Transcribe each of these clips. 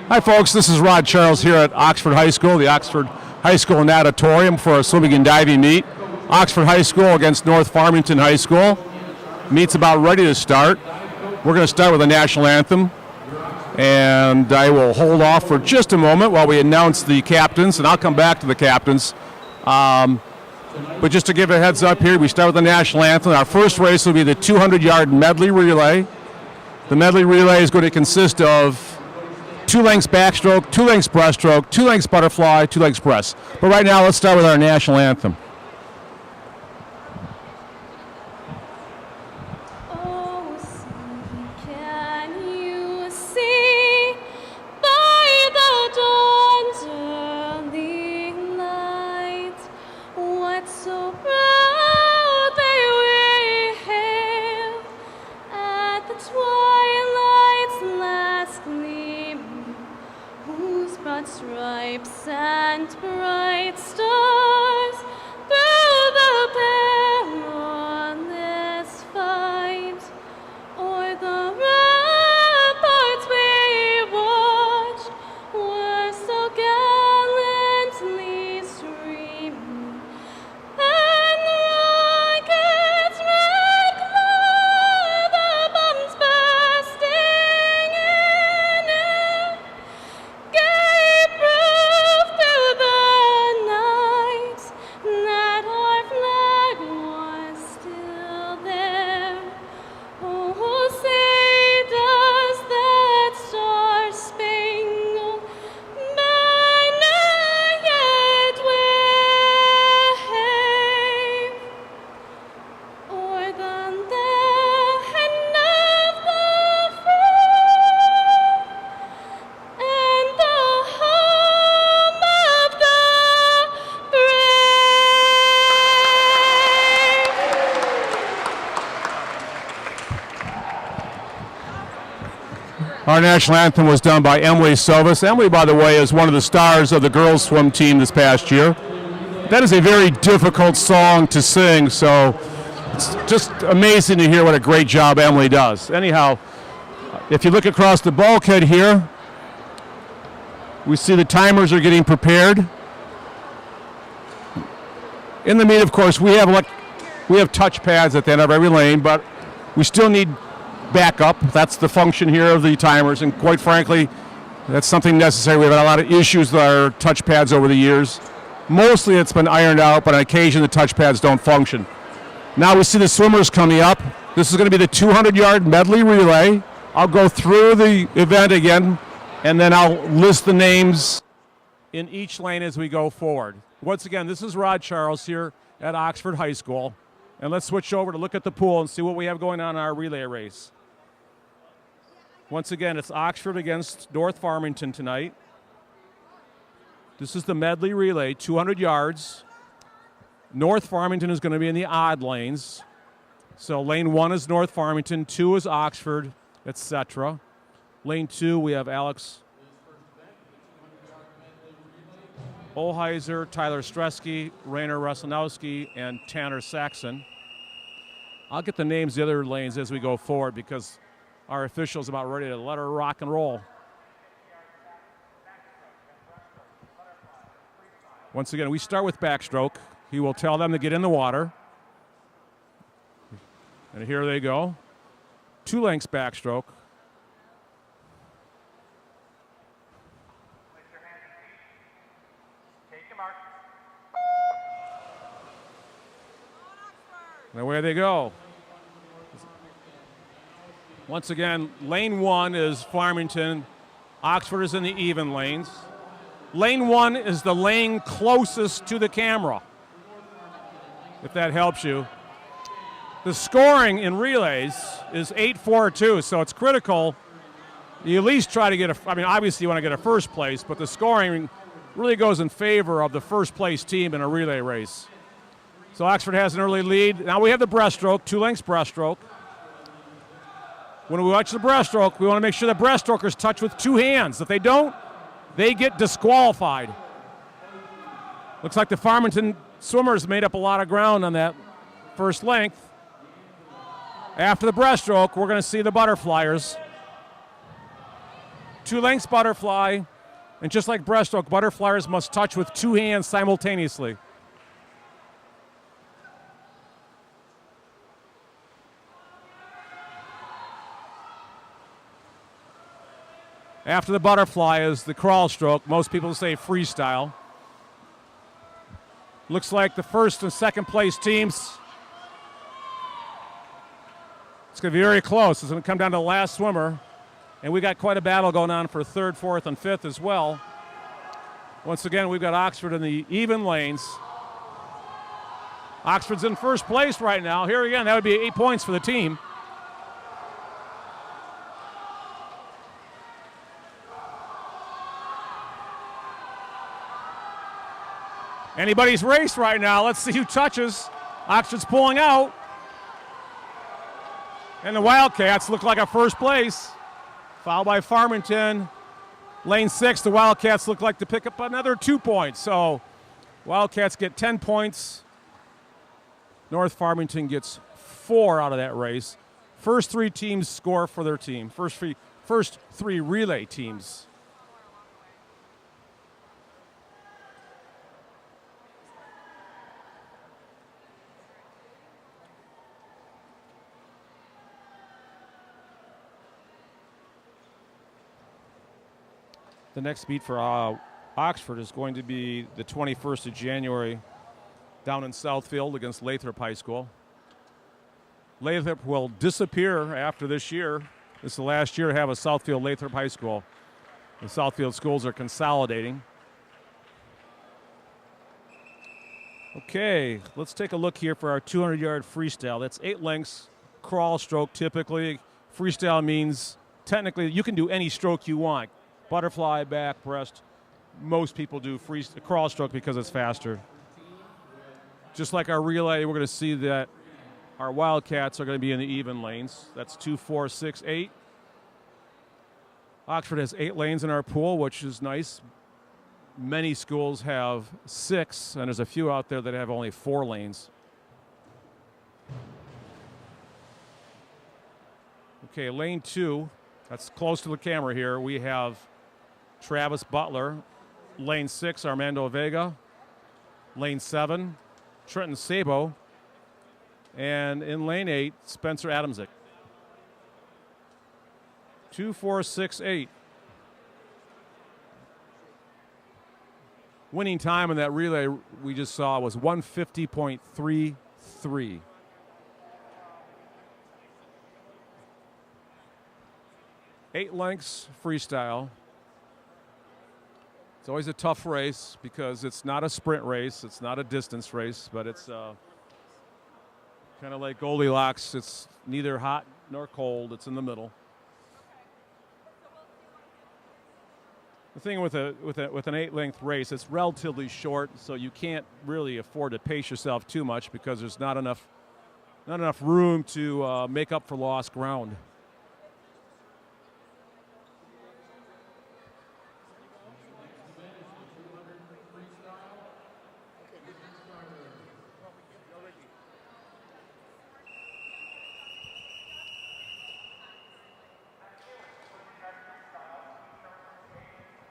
Hi folks, this is Rod Charles here at Oxford High School, the Oxford High School Natatorium for a swimming and diving meet. Oxford High School against North Farmington High School. Meet's about ready to start. We're going to start with the national anthem, and I will hold off for just a moment while we announce the captains, and I'll come back to the captains. But just to give a heads up here, we start with the national anthem. Our first race will be the 200-yard medley relay. The medley relay is going to consist of 2 lengths backstroke, 2 lengths breaststroke, 2 lengths butterfly, 2 lengths breast. But right now, let's start with our national anthem. Stripes and bright stars through the perilous fight, o'er the ramparts we watched were so gallantly streaming, and the rockets' red glow, the bombs bursting in air, gave proof through the night that our flag was still there. Oh, say does that star-spangled banner yet wave o'er the land of the free and the home of the Our national anthem was done by Emily Silvis. Emily, by the way, is one of the stars of the girls' swim team this past year. That is a very difficult song to sing, so it's just amazing to hear what a great job Emily does. Anyhow, if you look across the bulkhead here, we see the timers are getting prepared. In the meet, of course, we have touch pads at the end of every lane, but we still need backup. That's the function here of the timers, and quite frankly, that's something necessary. We've had a lot of issues with our touch pads over the years. Mostly it's been ironed out, but on occasion the touch pads don't function. Now we see the swimmers coming up. This is going to be the 200-yard medley relay. I'll go through the event again, and then I'll list the names in each lane as we go forward. Once again, this is Rod Charles here at Oxford High School. And let's switch over to look at the pool and see what we have going on in our relay race. Once again, it's Oxford against North Farmington tonight. This is the medley relay, 200 yards. North Farmington is going to be in the odd lanes. So lane 1 is North Farmington, 2 is Oxford, etc. Lane 2, we have Alex Olheiser, Tyler Stresky, Rainer Rusanowski, and Tanner Saxon. I'll get the names of the other lanes as we go forward because our official's about ready to let her rock and roll. Once again, we start with backstroke. He will tell them to get in the water. And here they go. 2 lengths backstroke. And away they go. Once again, lane 1 is Farmington. Oxford is in the even lanes. Lane 1 is the lane closest to the camera, if that helps you. The scoring in relays is 8-4-2, so it's critical. You at least try to get obviously you want to get a first place, but the scoring really goes in favor of the first place team in a relay race. So Oxford has an early lead. Now we have the breaststroke, 2 lengths breaststroke. When we watch the breaststroke, we want to make sure the breaststrokers touch with 2 hands. If they don't, they get disqualified. Looks like the Farmington swimmers made up a lot of ground on that first length. After the breaststroke, we're going to see the butterflyers. 2 lengths butterfly, and just like breaststroke, butterflies must touch with 2 hands simultaneously. After the butterfly is the crawl stroke. Most people say freestyle. Looks like the first and second place teams. It's going to be very close. It's going to come down to the last swimmer. And we got quite a battle going on for third, fourth, and fifth as well. Once again, we've got Oxford in the even lanes. Oxford's in first place right now. Here again, that would be 8 points for the team. Anybody's race right now. Let's see who touches. Oxford's pulling out. And the Wildcats look like a first place. Fouled by Farmington. Lane 6, the Wildcats look like to pick up another 2 points. So Wildcats get 10 points. North Farmington gets 4 out of that race. First 3 teams score for their team. First three relay teams. The next meet for Oxford is going to be the 21st of January down in Southfield against Lathrop High School. Lathrop will disappear after this year. This is the last year to have a Southfield Lathrop High School. The Southfield schools are consolidating. Okay, let's take a look here for our 200-yard freestyle. That's 8 lengths, crawl stroke typically. Freestyle means technically you can do any stroke you want. Butterfly, back, breast. Most people do crawl stroke because it's faster. Just like our relay, we're going to see that our Wildcats are going to be in the even lanes. That's 2, 4, 6, 8. Oxford has 8 lanes in our pool, which is nice. Many schools have 6, and there's a few out there that have only 4 lanes. Okay, lane 2. That's close to the camera here. We have Travis Butler. Lane 6, Armando Vega. Lane 7, Trenton Sabo. And in lane 8, Spencer Adamczyk. 2, 4, 6, 8. Winning time in that relay we just saw was 150.33. Eight lengths freestyle. It's always a tough race because it's not a sprint race. It's not a distance race, but it's kind of like Goldilocks. It's neither hot nor cold. It's in the middle. The thing with an 8-length race, it's relatively short, so you can't really afford to pace yourself too much because there's not enough room to make up for lost ground.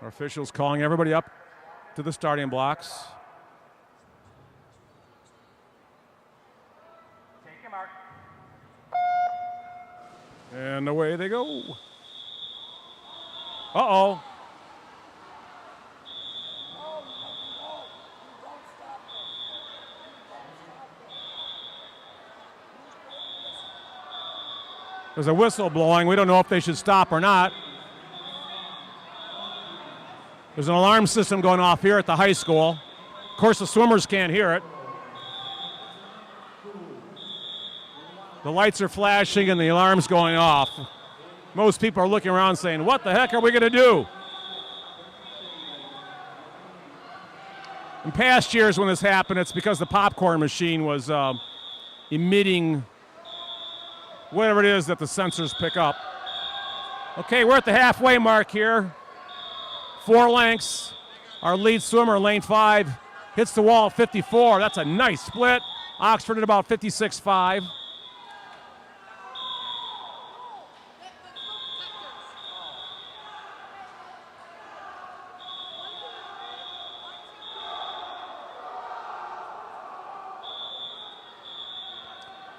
Our officials calling everybody up to the starting blocks. Take your mark. And away they go. Uh-oh. There's a whistle blowing. We don't know if they should stop or not. There's an alarm system going off here at the high school. Of course, the swimmers can't hear it. The lights are flashing and the alarm's going off. Most people are looking around saying, what the heck are we going to do? In past years when this happened, it's because the popcorn machine was emitting whatever it is that the sensors pick up. Okay, we're at the halfway mark here. 4 lengths. Our lead swimmer, lane 5, hits the wall at 54. That's a nice split. Oxford at about 56.5.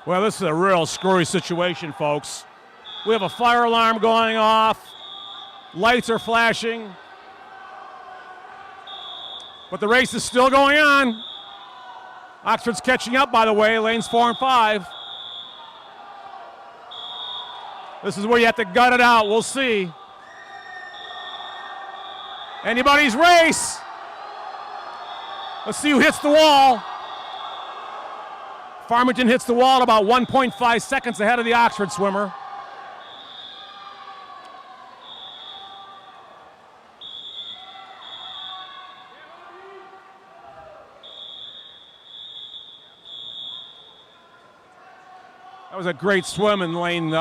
Well, this is a real screwy situation, folks. We have a fire alarm going off. Lights are flashing. But the race is still going on. Oxford's catching up, by the way, lanes 4 and 5. This is where you have to gut it out. We'll see. Anybody's race. Let's see who hits the wall. Farmington hits the wall about 1.5 seconds ahead of the Oxford swimmer. That was a great swim in lane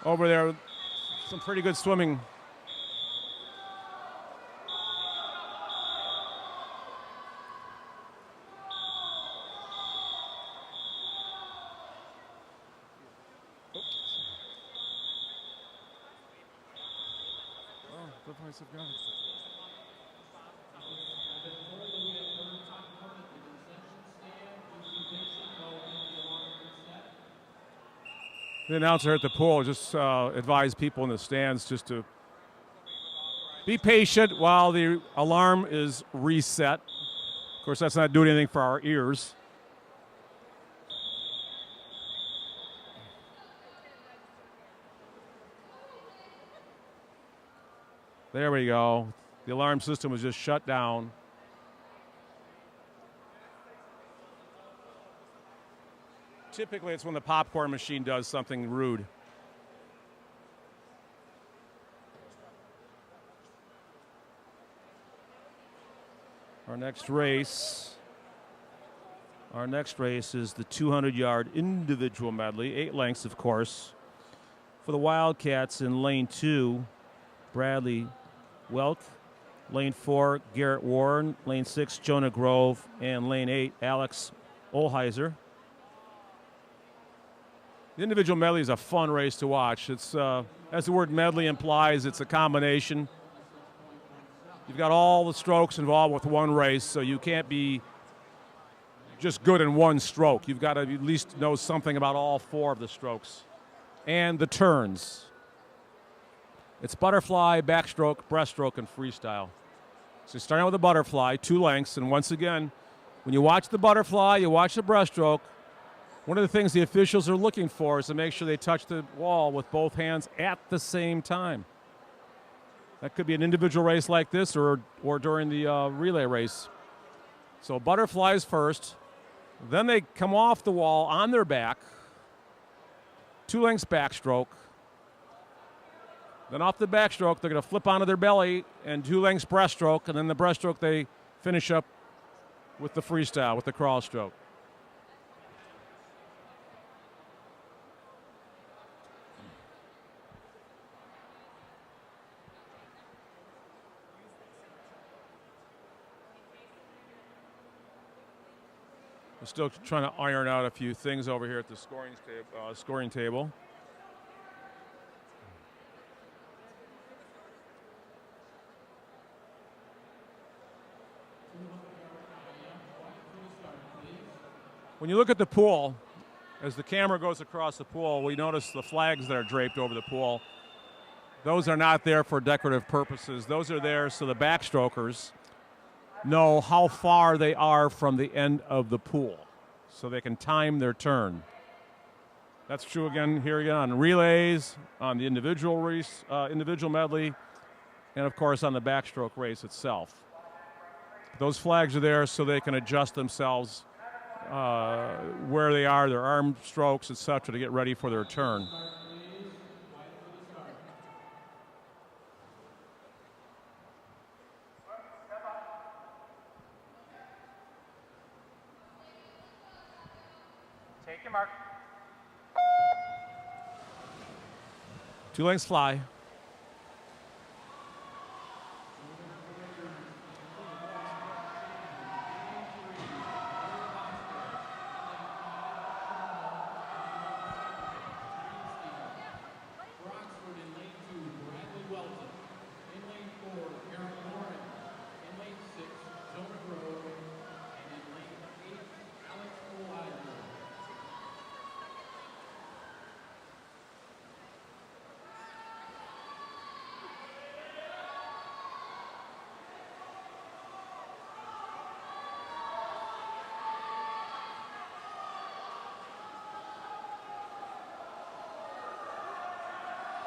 over there. Some pretty good swimming. Good place of God. The announcer at the pool just advised people in the stands just to be patient while the alarm is reset. Of course, that's not doing anything for our ears. There we go. The alarm system was just shut down. Typically, it's when the popcorn machine does something rude. Our next race is the 200-yard individual medley, 8 lengths, of course. For the Wildcats in lane 2, Bradley Welk. Lane 4, Garrett Warren. Lane 6, Jonah Grove. And lane 8, Alex Olheiser. The individual medley is a fun race to watch. It's, as the word medley implies, it's a combination. You've got all the strokes involved with one race, so you can't be just good in one stroke. You've got to at least know something about all 4 of the strokes and the turns. It's butterfly, backstroke, breaststroke, and freestyle. So starting out with a butterfly, 2 lengths, and once again, when you watch the butterfly, you watch the breaststroke, one of the things the officials are looking for is to make sure they touch the wall with both hands at the same time. That could be an individual race like this or during the relay race. So butterflies first. Then they come off the wall on their back. 2 lengths backstroke. Then off the backstroke, they're going to flip onto their belly and 2 lengths breaststroke. And then the breaststroke, they finish up with the freestyle, with the crawl stroke. We're still trying to iron out a few things over here at the scoring table. When you look at the pool, as the camera goes across the pool, we notice the flags that are draped over the pool. Those are not there for decorative purposes. Those are there so the backstrokers know how far they are from the end of the pool so they can time their turn. That's true again on relays, on the individual race, individual medley, and of course on the backstroke race itself. Those flags are there so they can adjust themselves where they are, their arm strokes, etc., to get ready for their turn. Take your mark. 2 lengths fly.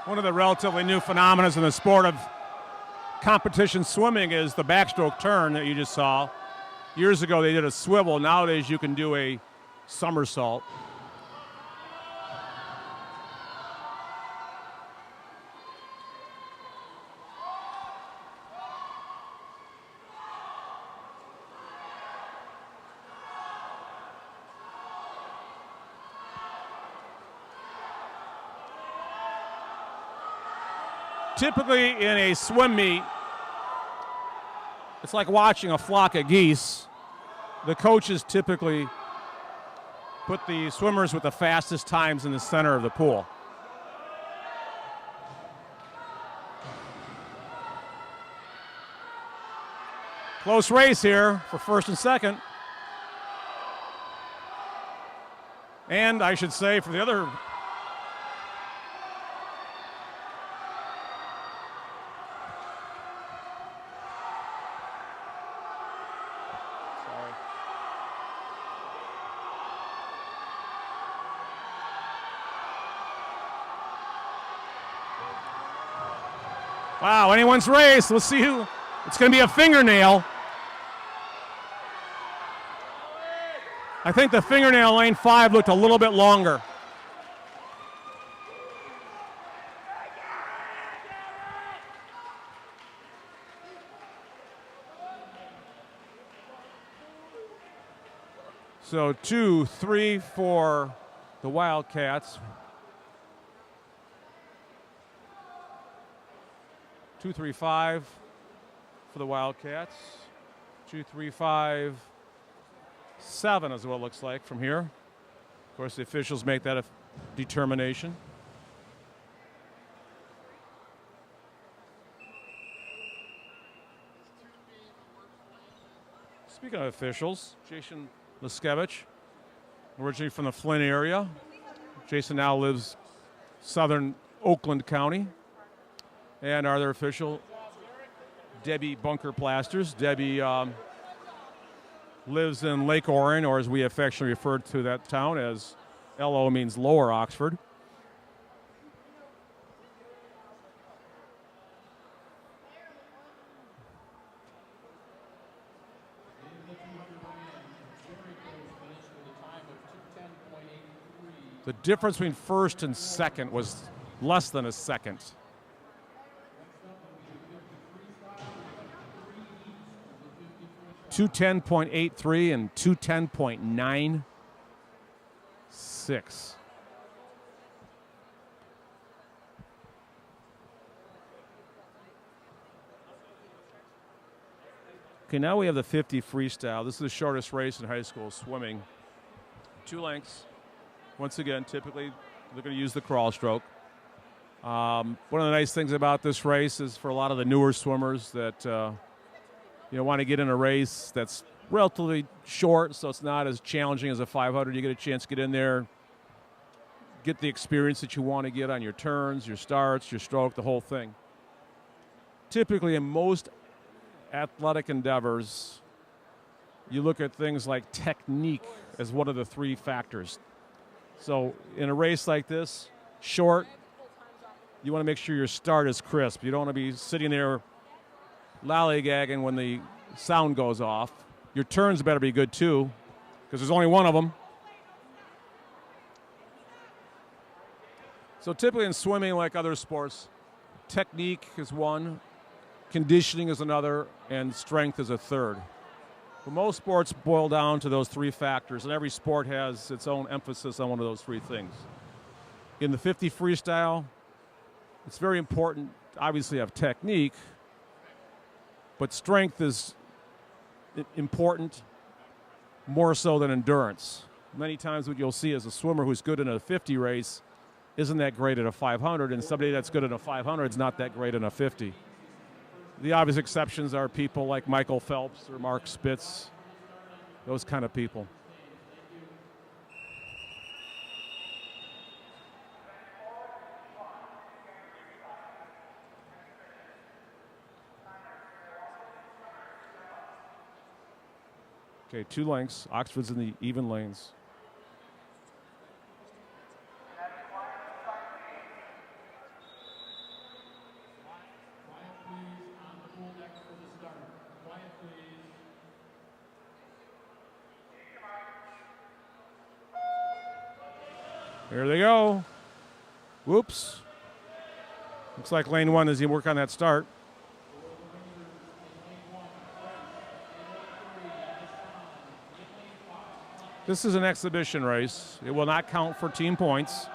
One of the relatively new phenomena in the sport of competition swimming is the backstroke turn that you just saw. Years ago they did a swivel. Nowadays you can do a somersault. Typically in a swim meet, it's like watching a flock of geese. The coaches typically put the swimmers with the fastest times in the center of the pool. Close race here for first and second. And I should say for the other. Wow, anyone's race. Let's see who. It's going to be a fingernail. I think the fingernail lane 5 looked a little bit longer. So 2, 3 for the Wildcats. 2, 3, 5 for the Wildcats. 2, 3, 5, 7 is what it looks like from here. Of course, the officials make that a determination. Speaking of officials, Jason Liskevich, originally from the Flint area. Jason now lives southern Oakland County. And our other official, Debbie Bunker-Plasters. Debbie lives in Lake Orion, or as we affectionately refer to that town as LO means Lower Oxford. The difference between first and second was less than a second. .210.83 and 210.96. Okay, now we have the 50 freestyle. This is the shortest race in high school swimming. 2 lengths. Once again, typically they're going to use the crawl stroke. One of the nice things about this race is for a lot of the newer swimmers that want to get in a race that's relatively short, so it's not as challenging as a 500. You get a chance to get in there, get the experience that you want to get on your turns, your starts, your stroke, the whole thing. Typically, in most athletic endeavors, you look at things like technique as one of the 3 factors. So in a race like this, short, you want to make sure your start is crisp. You don't want to be sitting there lollygagging when the sound goes off. Your turns better be good too, because there's only one of them. So typically in swimming, like other sports, technique is one, conditioning is another, and strength is a third. But most sports boil down to those 3 factors, and every sport has its own emphasis on one of those 3 things. In the 50 freestyle, it's very important to obviously have technique, but strength is important more so than endurance. Many times what you'll see is a swimmer who's good in a 50 race isn't that great at a 500, and somebody that's good at a 500 is not that great in a 50. The obvious exceptions are people like Michael Phelps or Mark Spitz, those kind of people. Okay, 2 lengths. Oxford's in the even lanes. Here they go. Whoops. Looks like lane one as you work on that start. This is an exhibition race. It will not count for team points.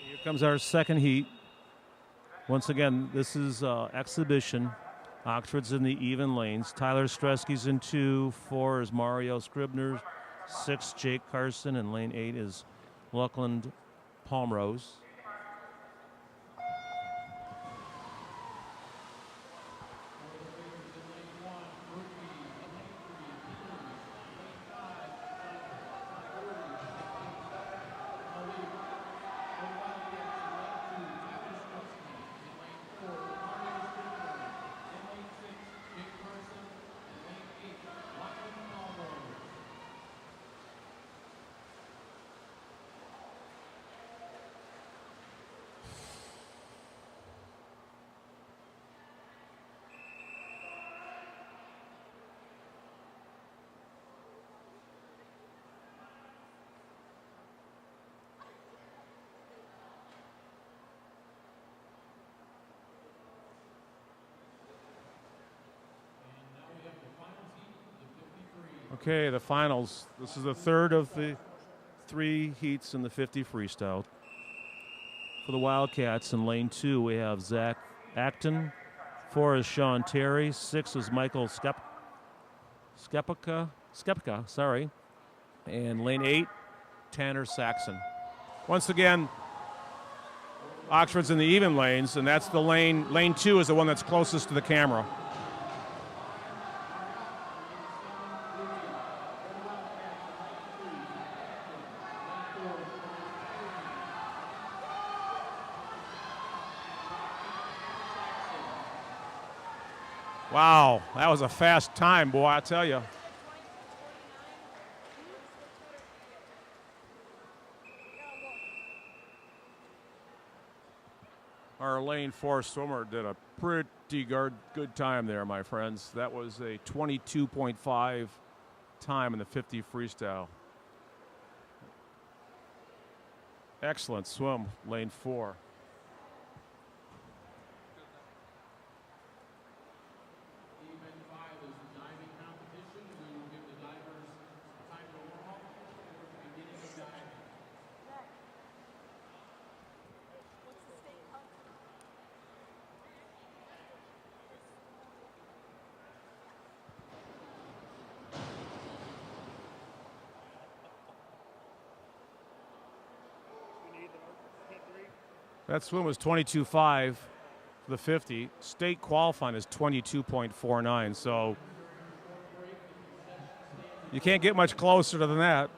Here comes our second heat. Once again, this is exhibition. Oxford's in the even lanes. Tyler Stresky's in 2. 4 is Mario Scribner. 6, Jake Carson. And lane 8 is Luckland Palmrose. Okay, the finals. This is the third of the 3 heats in the 50 freestyle. For the Wildcats in lane 2, we have Zach Acton. 4 is Sean Terry. 6 is Michael Skepka, sorry. And lane 8, Tanner Saxon. Once again, Oxford's in the even lanes, and that's the lane. Lane 2 is the one that's closest to the camera. Wow, that was a fast time, boy, I tell you. Our lane 4 swimmer did a pretty good time there, my friends. That was a 22.5 time in the 50 freestyle. Excellent swim, lane 4. That swim was 22.5 for the 50. State qualifying is 22.49, so you can't get much closer than that.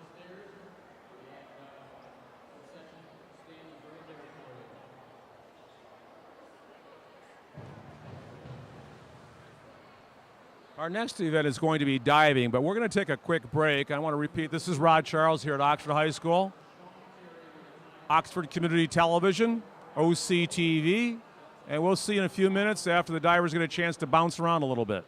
Our next event is going to be diving, but we're going to take a quick break. I want to repeat, this is Rod Charles here at Oxford High School, Oxford Community Television, OCTV, And we'll see in a few minutes after the divers get a chance to bounce around a little bit.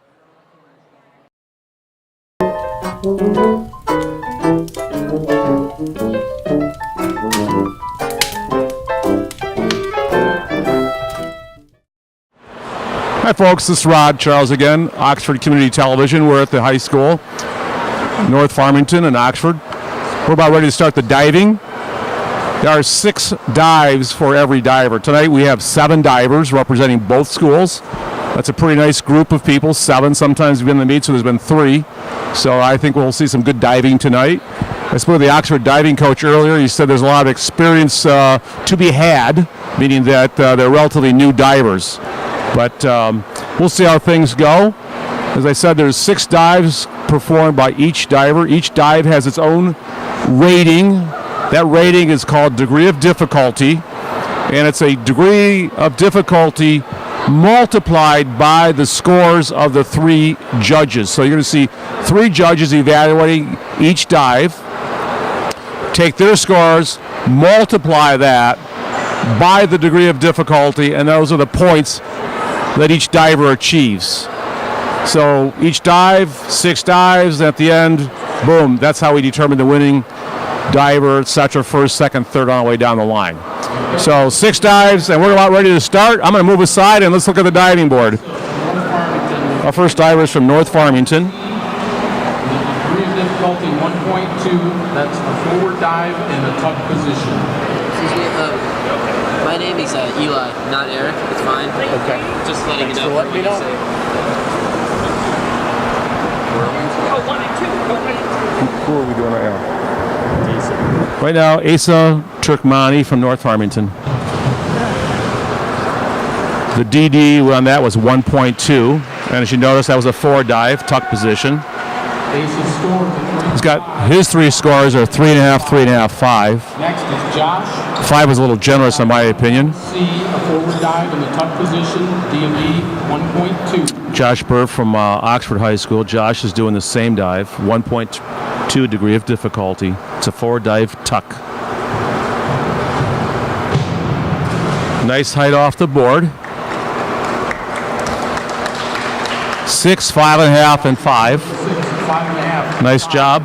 Hi folks, this is Rod Charles again, Oxford Community Television. We're at the high school, North Farmington in Oxford. We're about ready to start the diving. There are 6 dives for every diver. Tonight we have 7 divers representing both schools. That's a pretty nice group of people, 7. Sometimes we've been in the meet, so there's been 3. So I think we'll see some good diving tonight. I spoke to the Oxford diving coach earlier. He said there's a lot of experience to be had, meaning that they're relatively new divers. But we'll see how things go. As I said, there's 6 dives performed by each diver. Each dive has its own rating. That rating is called degree of difficulty, and it's a degree of difficulty multiplied by the scores of the 3 judges. So you're going to see 3 judges evaluating each dive, take their scores, multiply that by the degree of difficulty, and those are the points that each diver achieves. So each dive, 6 dives, and at the end, boom, that's how we determine the winning diver, etc., first, second, third, on the way down the line. So 6 dives, and we're about ready to start. I'm going to move aside, and let's look at the diving board. Our first diver is from North Farmington. Degree of difficulty 1.2. That's a forward dive in a tuck position. Excuse me, my name is Eli, not Eric. It's fine. Okay. Just letting Thanks you know. for letting me know. Who are we doing right now? Right now, Asa Turkmani from North Farmington. The DD on that was 1.2, and as you notice, that was a forward dive, tuck position. Ace's score is He's got his 3 scores are 3.5, 3.5, 5. Next is Josh. 5 was a little generous in my opinion. C, a forward dive in the tuck position. DMD 1.2. Josh Burr from Oxford High School. Josh is doing the same dive, 1.2 degree of difficulty. It's a forward dive tuck. Nice height off the board. 6, 5.5, and 5. 6, 5.5. Nice job.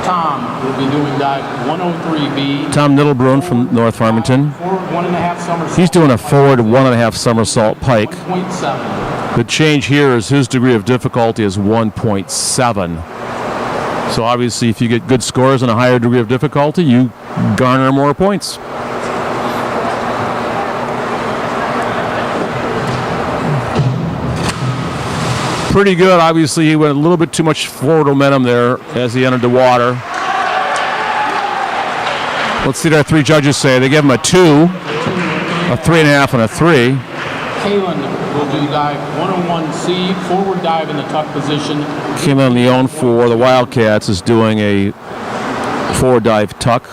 Tom will be doing dive 103B. Tom Niddlebrun from North Farmington. Forward 1.5 somersault. He's doing a forward 1.5 somersault pike. 1.7. The change here is his degree of difficulty is 1.7. So obviously if you get good scores and a higher degree of difficulty, you garner more points. Pretty good. Obviously he went a little bit too much forward momentum there as he entered the water. Let's see what our 3 judges say. They give him a 2, a 3.5, and a 3. Kalen will do dive 101C, forward dive in the tuck position. Kalen Leon for the Wildcats is doing a forward dive tuck.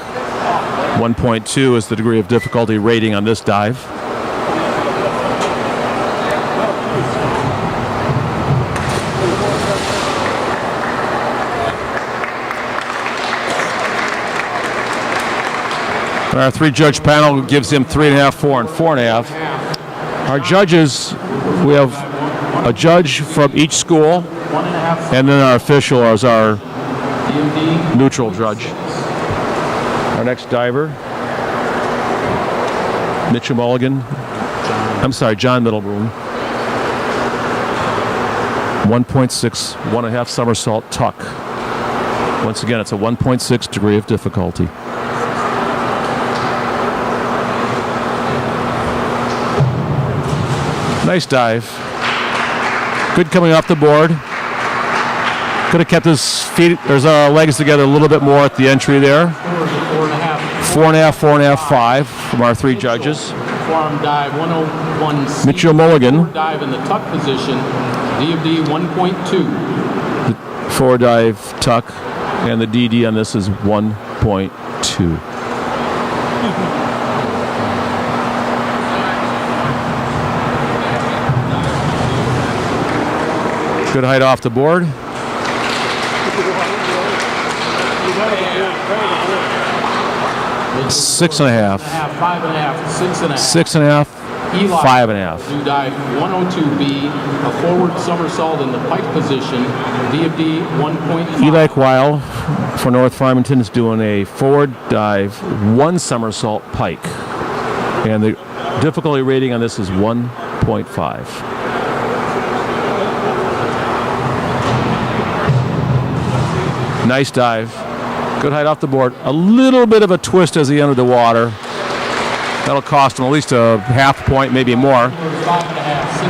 1.2 is the degree of difficulty rating on this dive. Our 3-judge panel gives him 3.5, 4, and 4.5. Our judges, we have a judge from each school, 1.5. and then our official is our DMD neutral judge. Our next diver, Mitchell Mulligan. John Middlebrun. 1.6, 1.5 somersault tuck. Once again, it's a 1.6 degree of difficulty. Nice dive. Good coming off the board. Could have kept his feet, legs together a little bit more at the entry there. 4.5, 4.5, 5 from our 3 judges. Forearm dive 101C. Mitchell Mulligan. Forward dive in the tuck position. DMD 1.2. The forward dive tuck, and the DD on this is 1.2. Good height off the board. 6.5. 5.5, 6.5. 6.5, Eli 5.5. will do dive 102B, a forward somersault in the pike position, DFD 1.5. Eli Quile for North Farmington is doing a forward dive, 1 somersault pike. And the difficulty rating on this is 1.5. Nice dive. Good height off the board. A little bit of a twist as he entered the water. That'll cost him at least a half point, maybe more.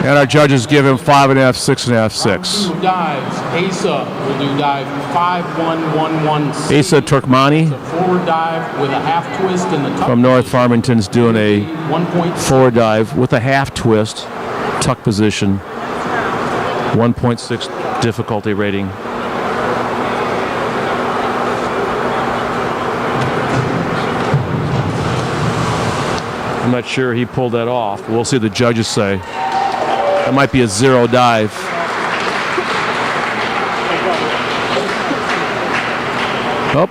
And our judges give him 5.5, 6.5, 6. Two dives. Asa will do dive 5111C. Asa Turkmani Forward dive with a half twist in the tuck from North Farmington's doing a 1.6. forward dive with a half twist, tuck position, 1.6 difficulty rating. I'm not sure he pulled that off. We'll see what the judges say. That might be a 0 dive. Oh,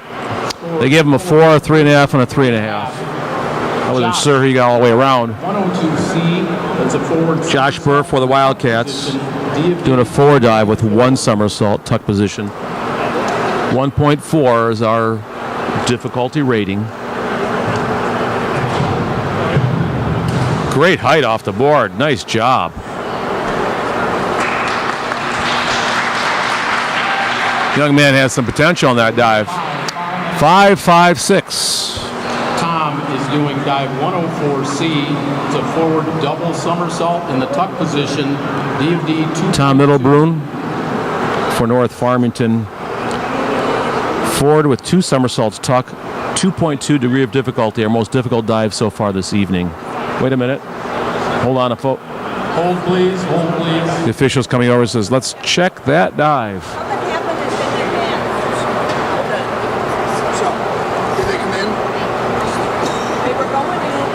they gave him a 4, a 3.5, and a 3.5. I wasn't sure he got all the way around. 102C, that's a forward. Josh Burr for the Wildcats doing a forward dive with 1 somersault, tuck position. 1.4 is our difficulty rating. Great height off the board. Nice job. Young man has some potential on that dive. 5.56. Tom is doing dive 104C. It's a forward double somersault in the tuck position. DFD 2. Tom Middlebrun for North Farmington. Forward with 2 somersaults tuck. 2.2 degree of difficulty. Our most difficult dive so far this evening. Wait a minute. Hold on, Hold please, hold please. The official's coming over and says, let's check that dive. What happened is in advance. Okay. So, did they come in? They were going in.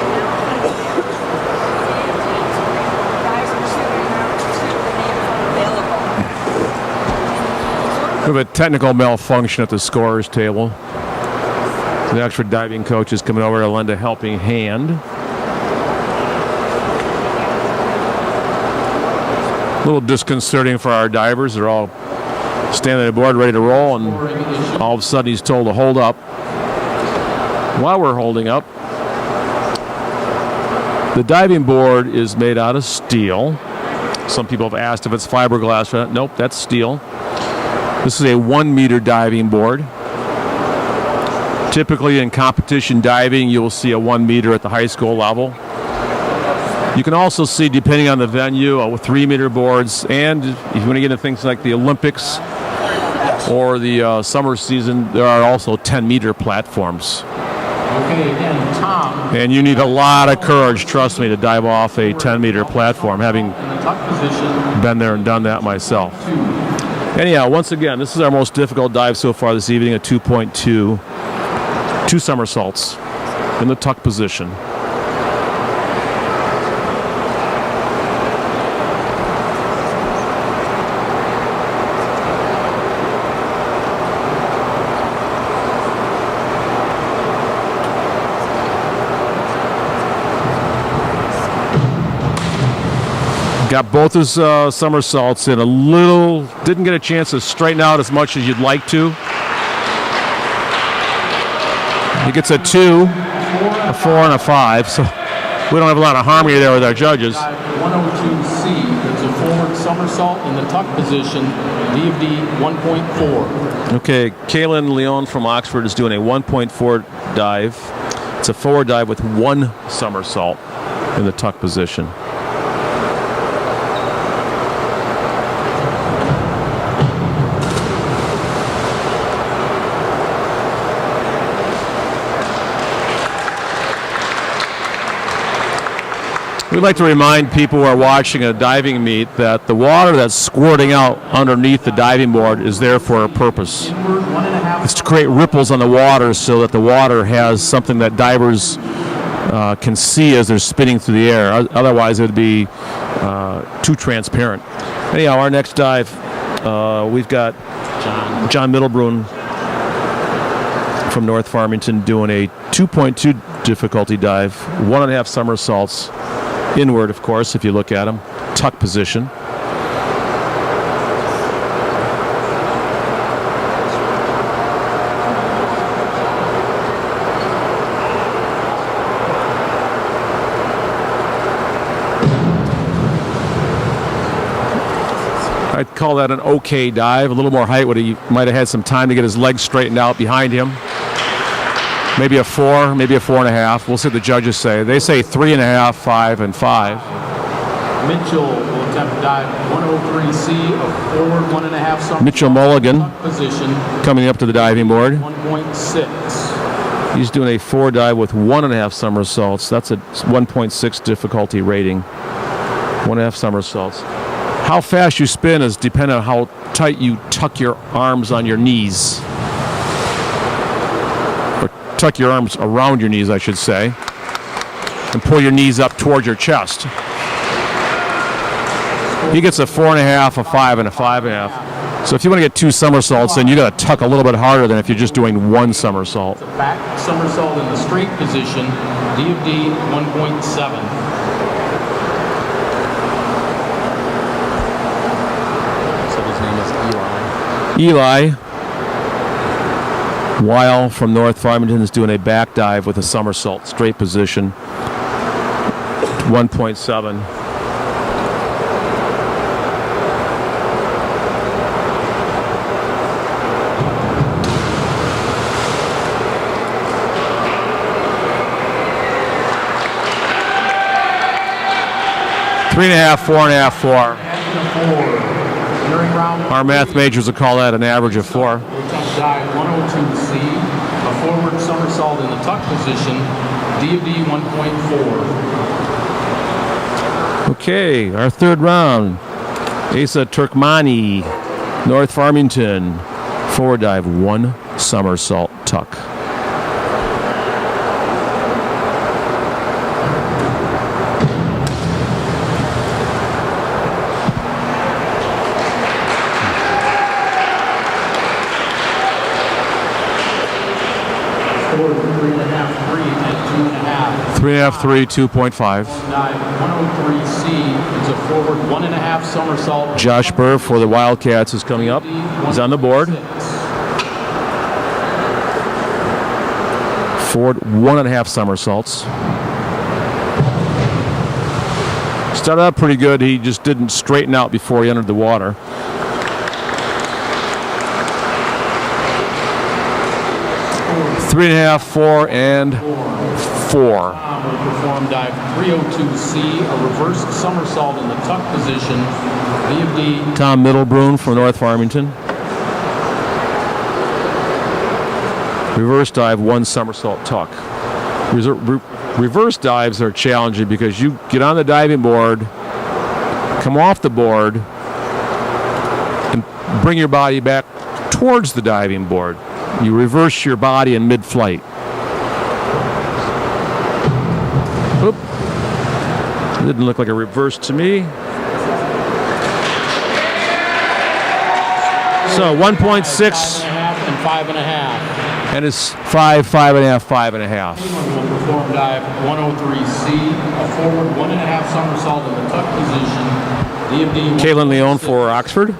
Guys are shooting out to the name available. We have a technical malfunction at the scorer's table. The Oxford diving coach is coming over to lend a helping hand. A little disconcerting for our divers. They're all standing at the board ready to roll, and all of a sudden he's told to hold up. While we're holding up, the diving board is made out of steel. Some people have asked if it's fiberglass. Nope, that's steel. This is a 1 meter diving board. Typically in competition diving, you'll see a 1 meter at the high school level. You can also see, depending on the venue, 3 meter boards, and if you want to get into things like the Olympics or the summer season, there are also 10 meter platforms. Okay, again, Tom. And you need a lot of courage, trust me, to dive off a 10 meter platform, having In the tuck position. been there and done that myself. Anyhow, once again, this is our most difficult dive so far this evening, a 2.2, 2 somersaults in the tuck position. Got both his somersaults in a little, didn't get a chance to straighten out as much as you'd like to. He gets a 2, a 4, and a 5, so we don't have a lot of harmony there with our judges. 102C, it's a forward somersault in the tuck position, DFD 1.4. Okay, Kaylin Leon from Oxford is doing a 1.4 dive. It's a forward dive with 1 somersault in the tuck position. We'd like to remind people who are watching a diving meet that the water that's squirting out underneath the diving board is there for a purpose. It's to create ripples on the water so that the water has something that divers can see as they're spinning through the air. Otherwise, it would be too transparent. Anyhow, our next dive, we've got John Middlebrun from North Farmington doing a 2.2 difficulty dive, 1.5 somersaults Inward, of course, if you look at him. Tuck position. I'd call that an okay dive. A little more height, he might have had some time to get his legs straightened out behind him. Maybe a 4, maybe a 4.5. We'll see what the judges say. They say 3.5, 5, and 5. Mitchell will attempt dive 103C, a forward 1.5 somersault. Mitchell Mulligan Tuck position, coming up to the diving board. 1.6. He's doing a 4 dive with 1.5 somersaults. That's a 1.6 difficulty rating. 1.5 somersaults. How fast you spin is dependent on how tight you tuck your arms on your knees. Or tuck your arms around your knees, I should say. And pull your knees up towards your chest. He gets a 4.5, a 5, and a 5.5. So if you want to get 2 somersaults, then you got to tuck a little bit harder than if you're just doing 1 somersault. Back somersault in the straight position, D of D 1.7. Eli Weil from North Farmington is doing a back dive with a somersault, straight position, 1.7. Three and a half, 4.5, 4. Our math majors will call that an average of 4. Dive 102C, a forward somersault in the tuck position, D of D 1.4. Okay, our third round. Asa Turkmani, North Farmington, forward dive, 1 somersault tuck. Three and a half, 3, 2.5. Dive 103C is a forward 1.5 somersault. Josh Burr for the Wildcats is coming up. He's on the board. Forward 1.5 somersaults. Started out pretty good. He just didn't straighten out before he entered the water. Three and a half, 4, and 4. Will perform dive 302C, a reverse somersault in the tuck position, D of D. Tom Middlebrun from North Farmington. Reverse dive, 1 somersault tuck. Reverse dives are challenging because you get on the diving board, come off the board, and bring your body back towards the diving board. You reverse your body in mid-flight. Oop. Didn't look like a reverse to me. So 1.6 and 5.5. and it's 5, 5.5, 5.5. Will perform dive 103C, a forward 1.5 somersault in the tuck position, D of D. Caitlin Leone for Oxford.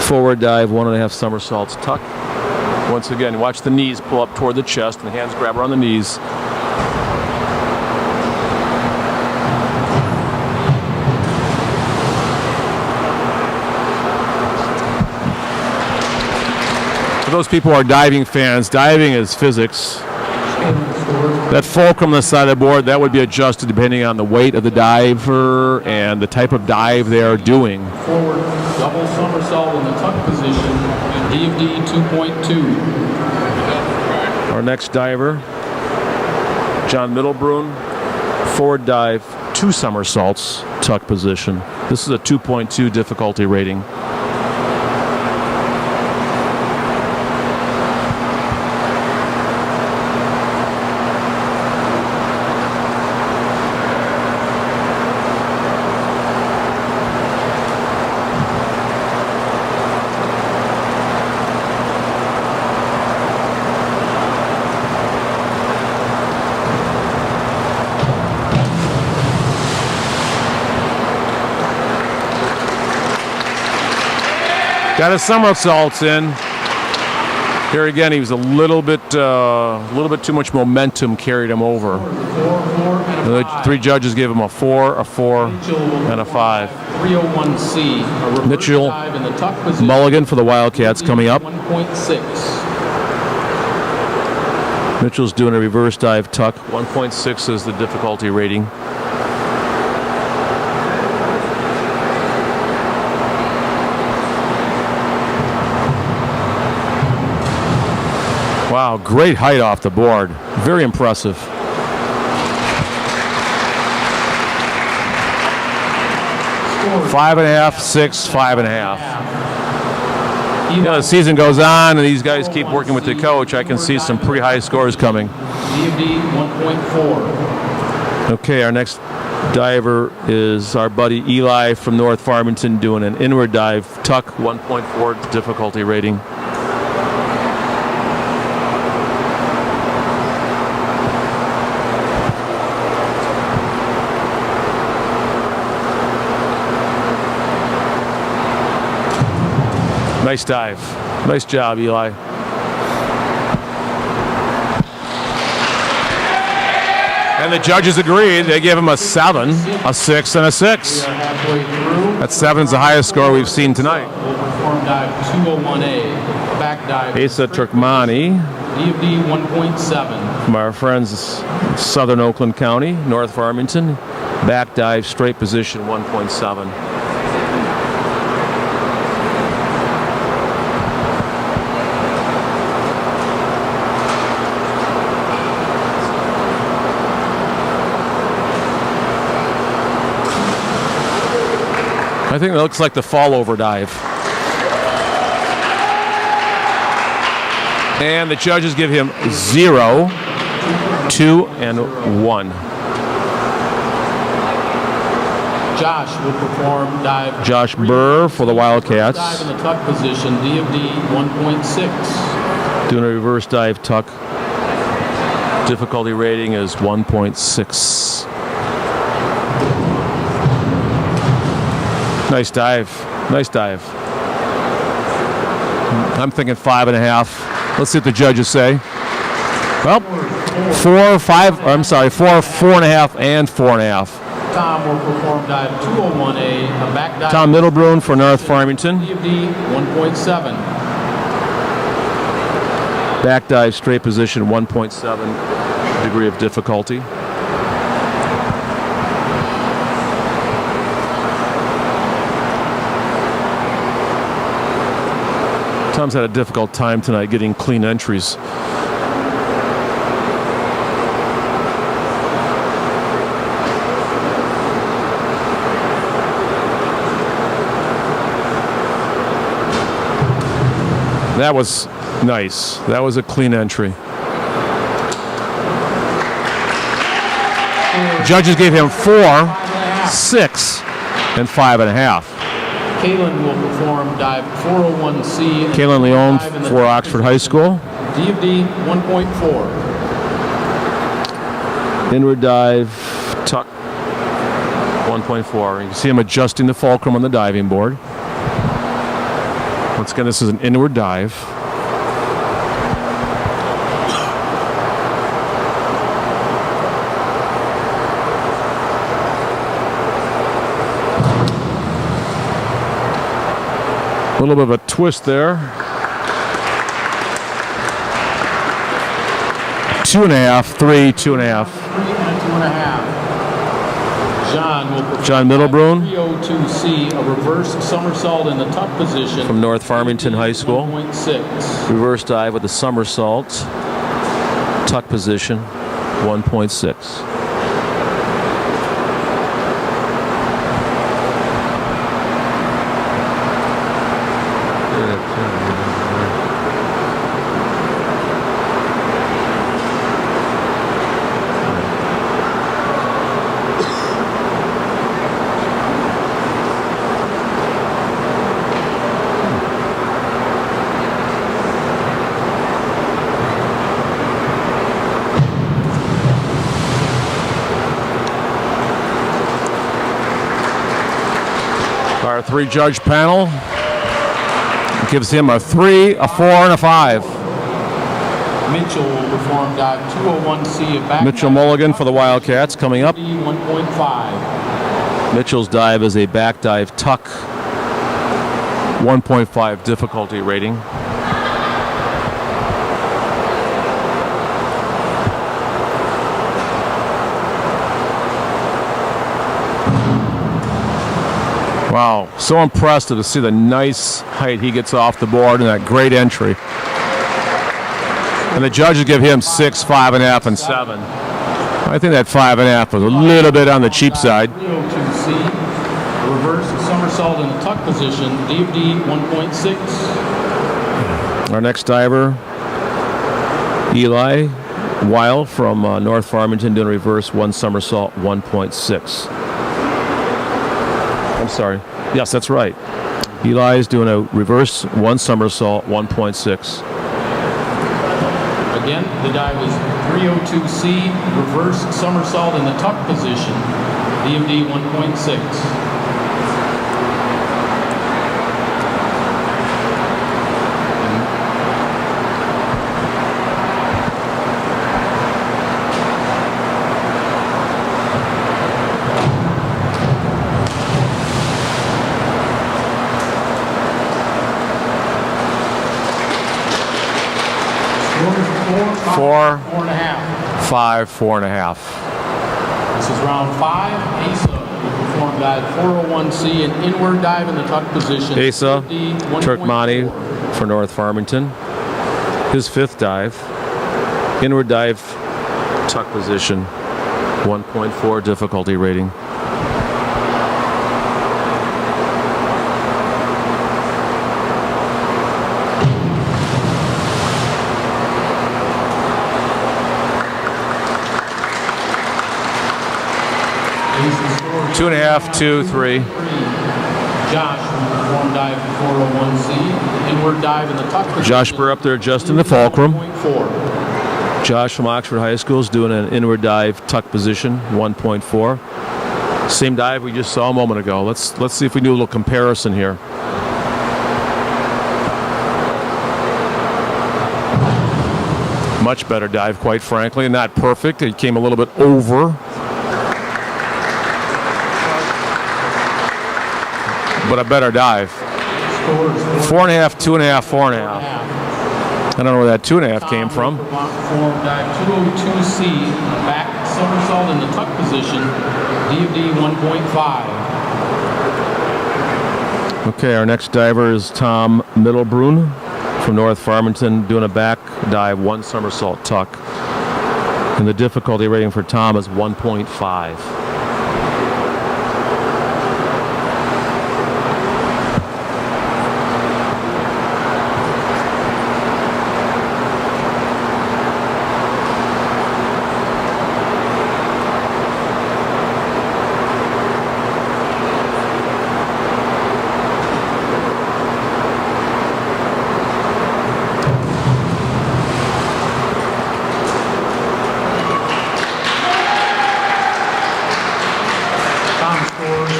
Forward dive, 1.5 somersaults tuck. Once again, watch the knees pull up toward the chest and the hands grab around the knees. For those people who are diving fans, diving is physics. That fulcrum on the side of the board, that would be adjusted depending on the weight of the diver and the type of dive they are doing. Forward double somersault in the tuck position, D of D 2.2. Our next diver, John Middlebrun, forward dive, 2 somersaults, tuck position. This is a 2.2 difficulty rating. Got his somersaults in. Here again, he was a little bit too much momentum carried him over. 4, 4, and The a 5. three judges gave him a 4, a 4, and a 5. 301C, a reverse Mitchell dive in the tuck position. Mulligan for the Wildcats coming up. 1.6. Mitchell's doing a reverse dive tuck. 1.6 is the difficulty rating. Wow, great height off the board. Very impressive. Score 5.5, 6, 5.5. You know, the season goes on, and these guys keep working with the coach. I can see some pretty high scores coming. DFD 1.4. Okay, our next diver is our buddy Eli from North Farmington doing an inward dive tuck, 1.4 difficulty rating. Nice dive. Nice job, Eli. And the judges agreed. They gave him a 7, a 6, and a 6. We are halfway through. That 7's the highest score we've seen tonight. We'll perform dive 201A, back dive. Asa Turkmani DFD 1.7. from our friends Southern Oakland County, North Farmington. Back dive, straight position, 1.7. I think that looks like the fall over dive. And the judges give him 0, 2, and 1. Josh will perform dive. Josh Burr for the Wildcats. Dive in the tuck position, DFD 1.6. Doing a reverse dive tuck. Difficulty rating is 1.6. Nice dive. Nice dive. I'm thinking 5.5. Let's see what the judges say. Well, 4, 5, I'm sorry, 4, 4.5, and 4.5. Tom will perform dive 201A, a back dive. Tom Middlebrun for North Farmington. DFD 1.7. Back dive, straight position, 1.7 degree of difficulty. Tom's had a difficult time tonight getting clean entries. That was nice. That was a clean entry. Judges gave him 4, 6, and 5.5. Kalen will perform dive 401C. Kalen Leon for Oxford High School. DFD 1.4. Inward dive, tuck, 1.4. You can see him adjusting the fulcrum on the diving board. Once again, this is an inward dive. A little bit of a twist there. 2.5, 3, 2.5. 3 and a 2.5. John will perform John Middlebrun. 302C, a reverse somersault in the tuck position. From North Farmington High School. 1.6. Reverse dive with a somersault. Tuck position, 1.6. Our three-judge panel gives him a 3, a 4, and a 5. Mitchell will perform dive 201C, a back Mitchell dive Mulligan for the Wildcats coming up. 1.5. Mitchell's dive is a back dive tuck, 1.5 difficulty rating. Wow, so impressive to see the nice height he gets off the board and that great entry. And the judges give him 6, 5.5, and 7. I think that 5.5 was a little bit on the cheap side. 302C, a reverse somersault in the tuck position, DFD 1.6. Our next diver, Eli Weil from North Farmington, doing a reverse 1 somersault 1.6. I'm sorry. Yes, that's right. Eli is doing a reverse 1 somersault 1.6. Again, the dive is 302C, reverse somersault in the tuck position, DFD 1.6. Four, 4.5. 5, 4.5. This is round 5. Asa will perform dive 401C, an inward dive in the tuck position. Asa DFD 1.4. Turkmani for North Farmington. His 5th dive. Inward dive, tuck position, 1.4 difficulty rating. Asa's score is 2.5, 2, 3. Josh will perform dive 401C, inward dive in the tuck position. Josh Burr up there adjusting the fulcrum. 1.4. Josh from Oxford High School is doing an inward dive tuck position, 1.4. Same dive we just saw a moment ago. Let's see if we do a little comparison here. Much better dive, quite frankly. Not perfect. It came a little bit over. But a better dive. 4.5, 2.5, 4.5. I don't know where that 2.5 came from. Perform dive 202C, back somersault in the tuck position, DFD 1.5. Okay, our next diver is Tom Middlebrun from North Farmington, doing a back dive 1 somersault tuck. And the difficulty rating for Tom is 1.5.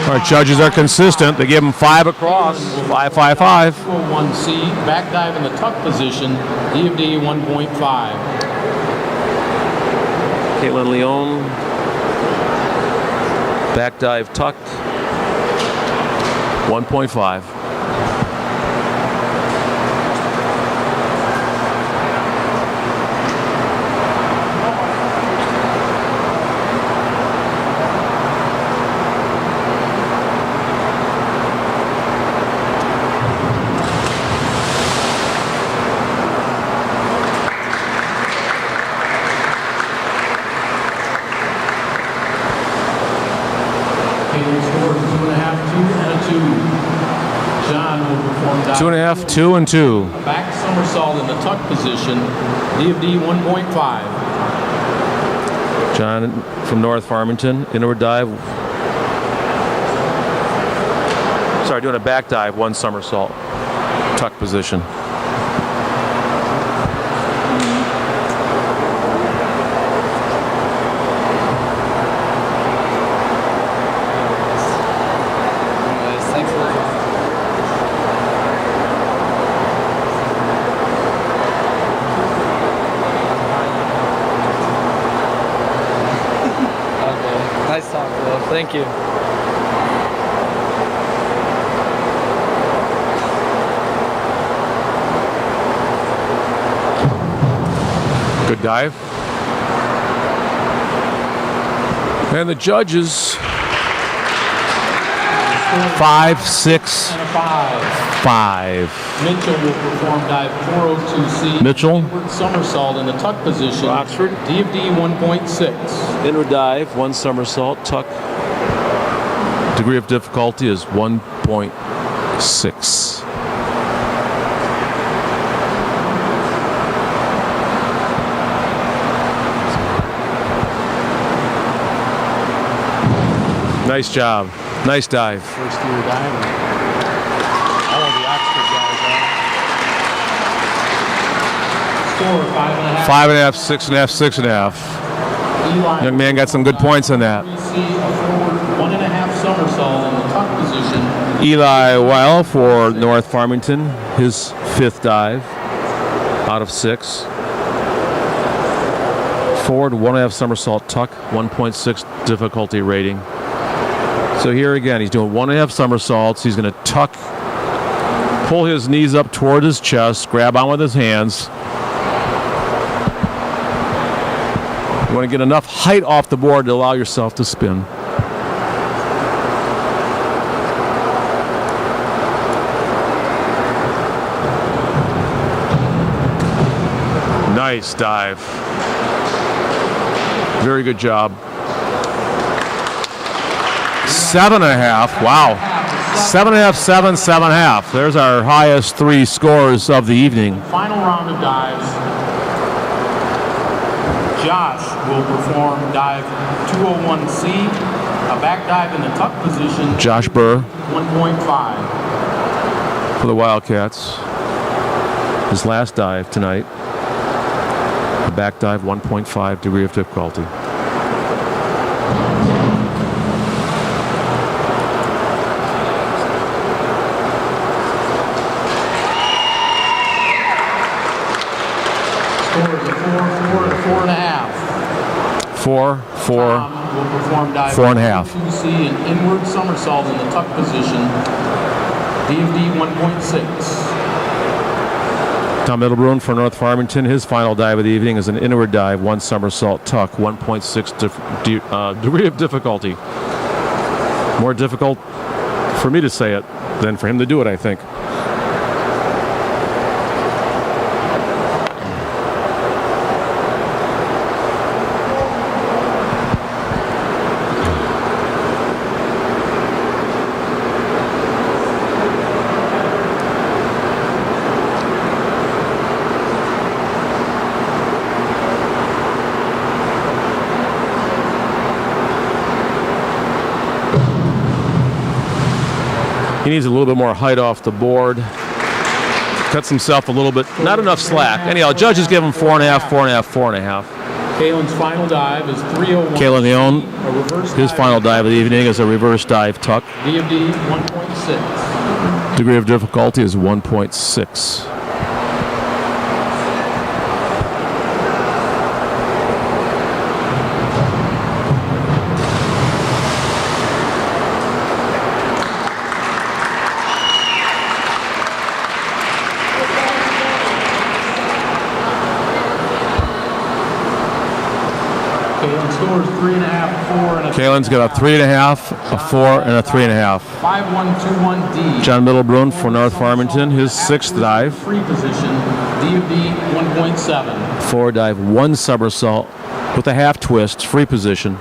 Our judges are consistent. They give them 5 across. 5, 5, 5. 201C, back dive in the tuck position, DFD 1.5. Caitlin Leon. Back dive tuck. 1.5. Caitlin's score is 2.5, 2, and a 2. John will perform dive 2.5, 2, and 2. back somersault in the tuck position, DFD 1.5. John from North Farmington, inward dive. Sorry, doing a back dive, 1 somersault, tuck position. Thank you. Good dive. And the judges, 5, 6, And a 5. 5. Mitchell will perform dive 402C. Mitchell. Inward somersault in the tuck position. Oxford. D of D 1.6. Inward dive, 1 somersault, tuck. Degree of difficulty is 1.6. Nice job. Nice dive. First year diving. All of the Oxford guys are. Score 5.5. 5.5, 6.5, 6.5. Eli Young man got some good points on that. 3C, a forward 1.5 somersault in the tuck position. Eli Weil for North Farmington, his 5th dive out of 6. Forward 1.5 somersault tuck, 1.6 difficulty rating. So here again, he's doing 1.5 somersaults. He's going to tuck, pull his knees up toward his chest, grab on with his hands. You want to get enough height off the board to allow yourself to spin. Nice dive. Very good job. 7.5. Wow. 7.5, 7, 7.5. There's our highest 3 scores of the evening. Final round of dives. Josh will perform dive 201C, a back dive in the tuck position. Josh Burr 1.5. for the Wildcats. His last dive tonight. A back dive, 1.5 degree of difficulty. Score is a 4, 4, and a 4.5. 4, 4. Tom will perform dive 4.5. 2C, an inward somersault in the tuck position. D of D 1.6. Tom Middlebrun for North Farmington. His final dive of the evening is an inward dive, 1 somersault tuck, 1.6 degree of difficulty. More difficult for me to say it than for him to do it, I think. He needs a little bit more height off the board. Cuts himself a little bit, not enough slack. Anyhow, judges give him 4.5, 4.5, 4.5. Kalen's final dive is 301. Kalen Leone, A reverse his final dive of the evening is a reverse dive tuck. D of D 1.6. Degree of difficulty is 1.6. Kalen scores 3.5, 4, and a Kalen's got a 3.5, a 4, and a 3.5. 5121D. John Middlebrun for North Farmington, his 6th dive. Free position. D of D 1.7. 4 dive, 1 somersault with a half twist, free position.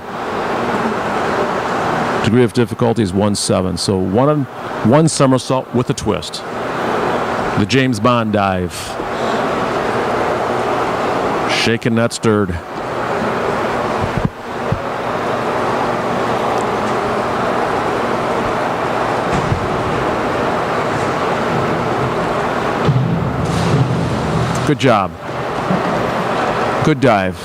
Degree of difficulty is 1.7. So 1 somersault with a twist. The James Bond dive. Shaken, not stirred. Good job. Good dive.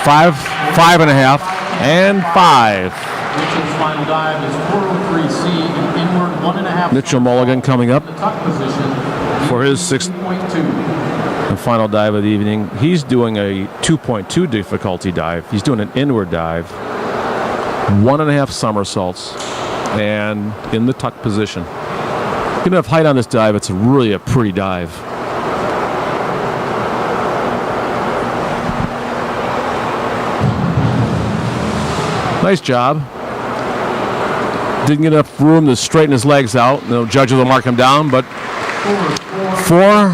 5, 5.5, and 5. Mitchell's final dive is 403C, an inward 1.5. Mitchell Mulligan coming up The tuck position. for his 6th 2.2. the final dive of the evening. He's doing a 2.2 difficulty dive. He's doing an inward dive, 1.5 somersaults, and in the tuck position. Good enough height on this dive. It's really a pretty dive. Nice job. Didn't get enough room to straighten his legs out. No judges will mark him down, but 4,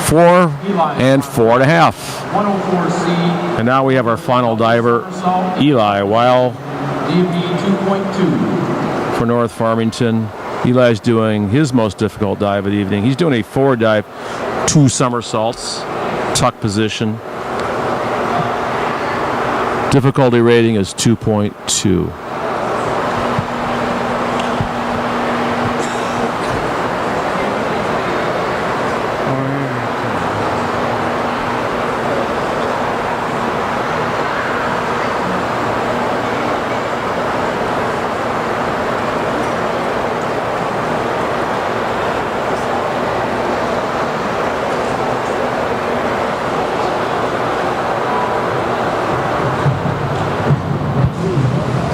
4, and 4.5. 104C. And now we have our final diver, Eli, while DB 2.2. for North Farmington. Eli's doing his most difficult dive of the evening. He's doing a forward dive, 2 somersaults, tuck position. Difficulty rating is 2.2.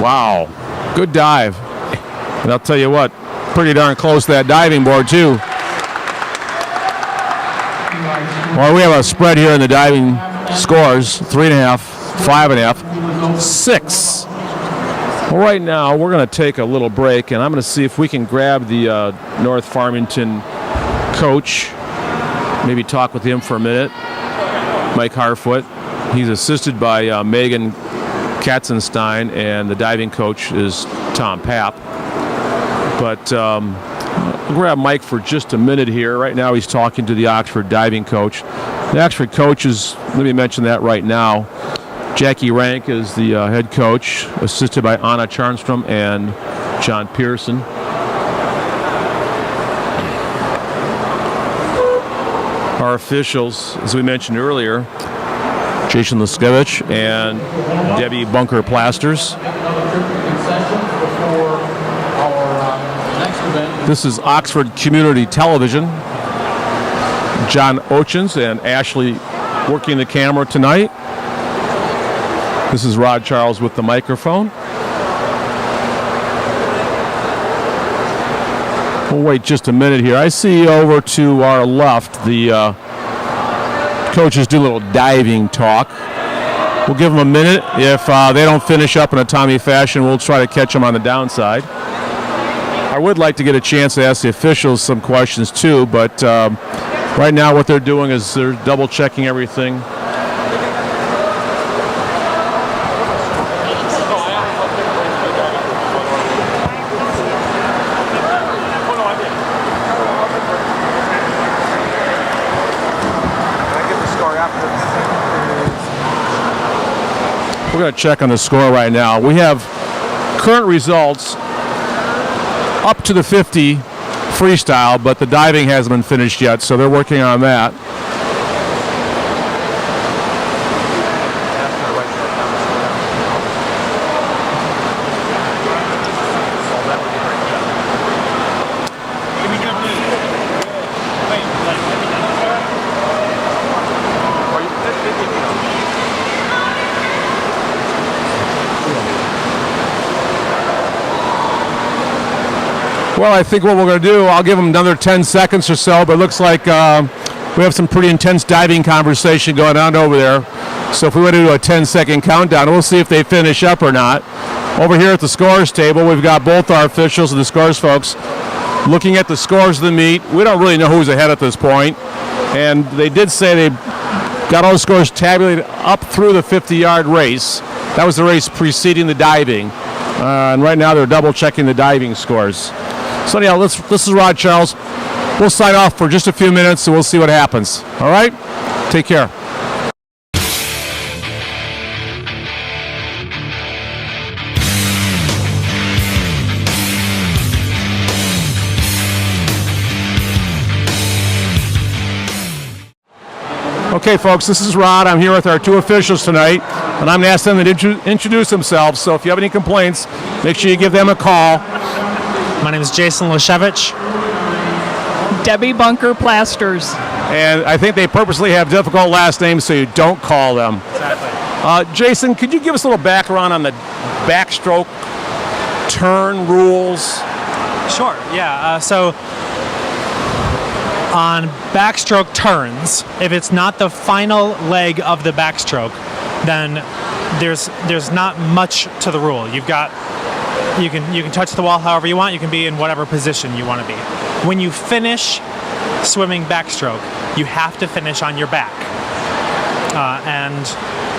Wow, good dive. And I'll tell you what, pretty darn close to that diving board too. Well, we have a spread here in the diving scores, 3.5, 5.5, 6. Well, right now we're going to take a little break, and I'm going to see if we can grab the North Farmington coach, maybe talk with him for a minute, Mike Harfoot. He's assisted by Megan Katzenstein, and the diving coach is Tom Papp. But we'll grab Mike for just a minute here. Right now he's talking to the Oxford diving coach. The Oxford coach is, let me mention that right now, Jackie Rank is the head coach, assisted by Anna Charnstrom and John Pearson. Our officials, as we mentioned earlier, Jason Luskevich and Debbie Bunker-Plasters. This is Oxford Community Television. John Ochins and Ashley working the camera tonight. This is Rod Charles with the microphone. We'll wait just a minute here. I see over to our left the coaches do a little diving talk. We'll give them a minute. If they don't finish up in a timely fashion, we'll try to catch them on the downside. I would like to get a chance to ask the officials some questions too, but right now what they're doing is they're double checking everything. We're going to check on the score right now. We have current results up to the 50 freestyle, but the diving hasn't been finished yet, so they're working on that. Well, I think what we're going to do, I'll give them another 10 seconds or so, but it looks like we have some pretty intense diving conversation going on over there. So if we want to do a 10-second countdown, we'll see if they finish up or not. Over here at the scores table, we've got both our officials and the scores folks looking at the scores of the meet. We don't really know who's ahead at this point. And they did say they got all the scores tabulated up through the 50-yard race. That was the race preceding the diving. And right now they're double-checking the diving scores. So anyhow, this is Rod Charles. We'll sign off for just a few minutes and we'll see what happens. All right? Take care. Okay, folks, this is Rod. I'm here with our two officials tonight, and I'm going to ask them to introduce themselves. So if you have any complaints, make sure you give them a call. My name is Jason Luskevich. Debbie Bunker Plasters. And I think they purposely have difficult last names so you don't call them. Exactly. Jason, could you give us a little background on the backstroke turn rules? Sure, yeah. So on backstroke turns, if it's not the final leg of the backstroke, then there's not much to the rule. You can touch the wall however you want. You can be in whatever position you want to be. When you finish swimming backstroke, you have to finish on your back, and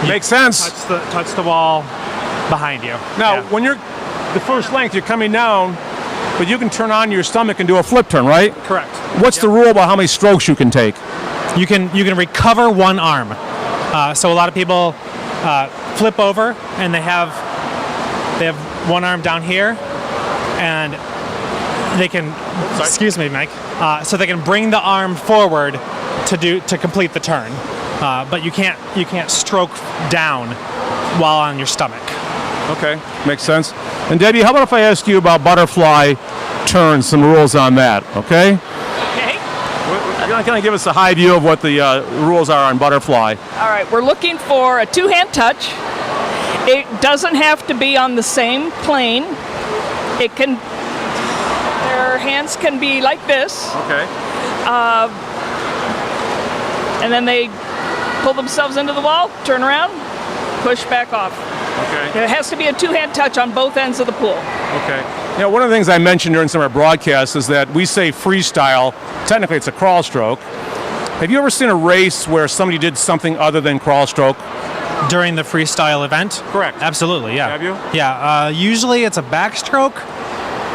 Makes sense. touch the wall behind you. Now, Yeah. when you're the first length, you're coming down, but you can turn on your stomach and do a flip turn, right? Correct. What's the rule about how many strokes you can take? You can recover one arm. So a lot of people flip over and they have one arm down here, and they can. Excuse me, Mike. So they can bring the arm forward to complete the turn, but you can't stroke down while on your stomach. Okay, makes sense. And Debbie, how about if I ask you about butterfly turns, some rules on that, okay? Okay. Can I give us a high view of what the rules are on butterfly? All right, we're looking for a two-hand touch. It doesn't have to be on the same plane. Their hands can be like this, Okay. and then they pull themselves into the wall, turn around, push back off. Okay. It has to be a two-hand touch on both ends of the pool. Okay. You know, one of the things I mentioned during some of our broadcasts is that we say freestyle. Technically, it's a crawl stroke. Have you ever seen a race where somebody did something other than crawl stroke? During the freestyle event? Correct. Absolutely, yeah. Have you? Yeah, usually it's a backstroke.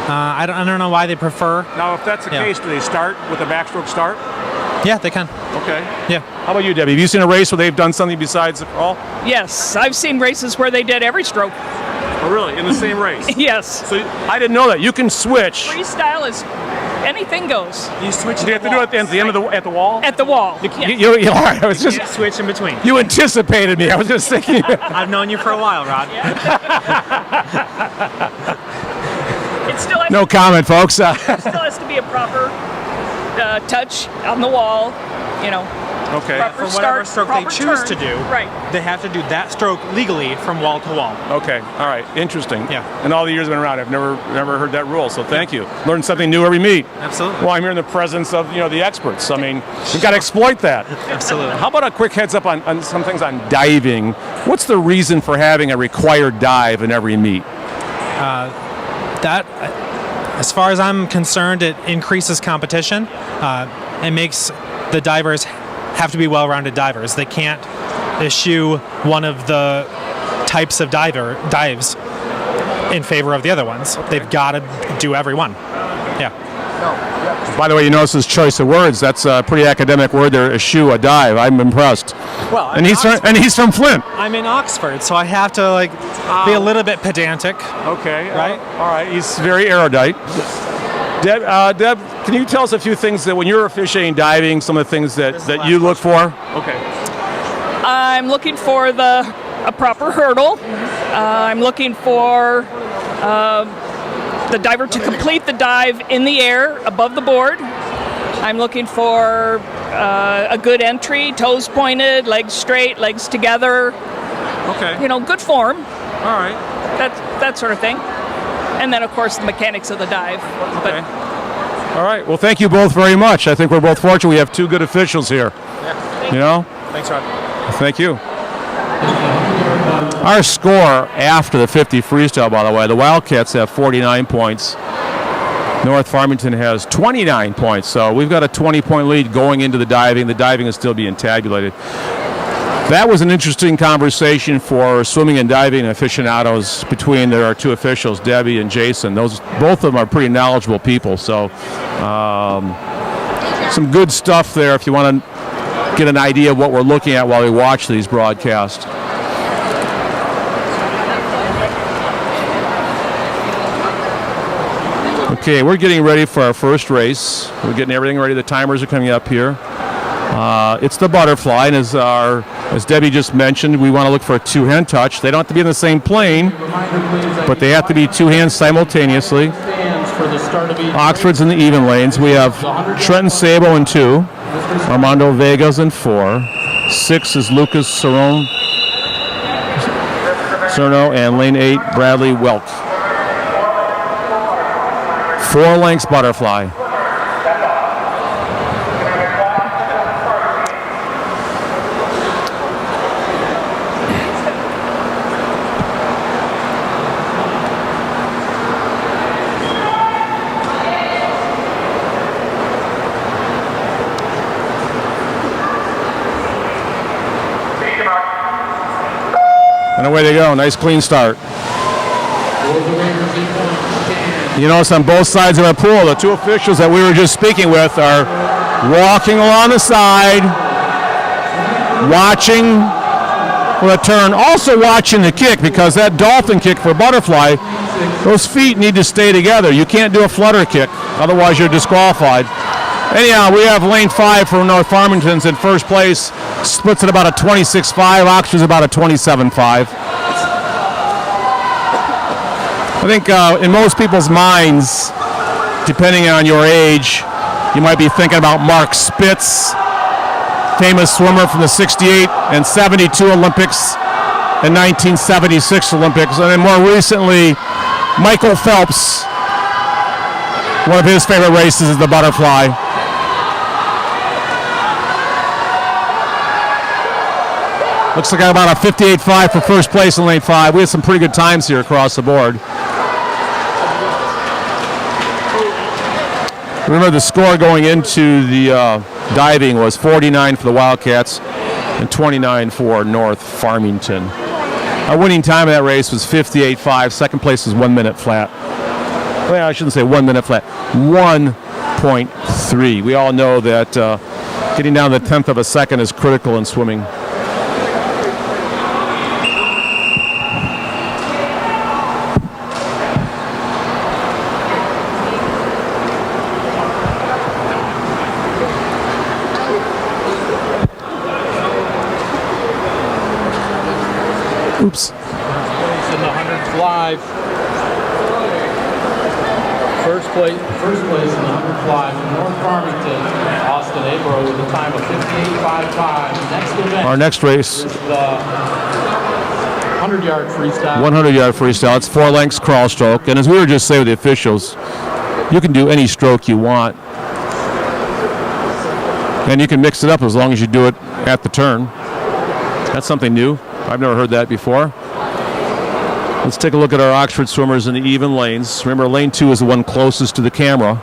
I don't know why they prefer. Now, if that's the Yeah. case, do they start with a backstroke start? Yeah, they can. Okay. Yeah. How about you, Debbie? Have you seen a race where they've done something besides the crawl? Yes, I've seen races where they did every stroke. Oh, really? In the same race? Yes. So I didn't know that. You can switch. Freestyle is anything goes You switch Do you have to do it at the end of at the wall? at the wall. You all right, I was just. switch in between. You anticipated me. I was just thinking. I've known you for a while, Rod. It still has, No comment, folks. still has to be a proper touch on the wall, you know. Okay. Proper For whatever start, stroke they proper choose turn. to do, Right. they have to do that stroke legally from wall to wall. Okay. All right. Interesting. Yeah. In all the years I've been around, I've never heard that rule. So thank you. Learn something new every meet. Absolutely. Well, I'm here in the presence of the experts. I mean, we've got to exploit that. Absolutely. How about a quick heads up on some things on diving? What's the reason for having a required dive in every meet? That, as far as I'm concerned, it increases competition. It makes the divers have to be well-rounded divers. They can't eschew one of the types of dives in favor of the other ones. They've got to do every one. Yeah. By the way, you notice his choice of words. That's a pretty academic word there, eschew, a dive. I'm impressed. Well, And he's from Flint. I'm in Oxford, so I have to be a little bit pedantic. Okay. Right? All right. He's very erudite. Deb, can you tell us a few things that when you're officiating diving, some of the things that you look for? Okay. I'm looking for a proper hurdle. I'm looking for the diver to complete the dive in the air above the board. I'm looking for a good entry, toes pointed, legs straight, legs together. Okay. Good form. All right. That sort of thing. And then, of course, the mechanics of the dive. Okay. All right. Well, thank you both very much. I think we're both fortunate we have two good officials here. Yeah. Thanks, Rod. Thank you. Our score after the 50 freestyle, by the way, the Wildcats have 49 points. North Farmington has 29 points. So we've got a 20-point lead going into the diving. The diving is still being tabulated. That was an interesting conversation for swimming and diving aficionados between our two officials, Debbie and Jason. Both of them are pretty knowledgeable people. So some good stuff there if you want to get an idea of what we're looking at while we watch these broadcasts. Okay, we're getting ready for our first race. We're getting everything ready. The timers are coming up here. It's the butterfly, and as Debbie just mentioned, we want to look for a two-hand touch. They don't have to be in the same plane, but they have to be two hands simultaneously. Stands for the start of each. Oxford's in the even lanes. We have Trenton Sabo in 2, Armando Vegas in 4, 6 is Lucas Cerno, and lane 8, Bradley Welk. 4 lengths butterfly. And away they go. Nice clean start. You notice on both sides of our pool, the 2 officials that we were just speaking with are walking along the side, watching for the turn, also watching the kick, because that dolphin kick for butterfly, those feet need to stay together. You can't do a flutter kick, otherwise you're disqualified. Anyhow, we have lane 5 for North Farmington's in first place. Splits at about a 26.5. Oxford's about a 27.5. I think in most people's minds, depending on your age, you might be thinking about Mark Spitz, famous swimmer from the 68 and 72 Olympics and 1976 Olympics. And then more recently, Michael Phelps. One of his favorite races is the butterfly. Looks like about a 58.5 for first place in lane 5. We had some pretty good times here across the board. Remember, the score going into the diving was 49 for the Wildcats and 29 for North Farmington. Our winning time in that race was 58.5. Second place was 1 minute flat. Well, I shouldn't say 1 minute flat. 1.3. We all know that getting down to the 10th of a second is critical in swimming. Oops. In the 100 fly. First place in the 100 fly from North Farmington, Austin Abro with a time of 58.55. Next event. Our next race. The 100-yard freestyle. 100-yard freestyle. It's 4 lengths crawl stroke. And as we were just saying with the officials, you can do any stroke you want. And you can mix it up as long as you do it at the turn. That's something new. I've never heard that before. Let's take a look at our Oxford swimmers in the even lanes. Remember, lane 2 is the one closest to the camera.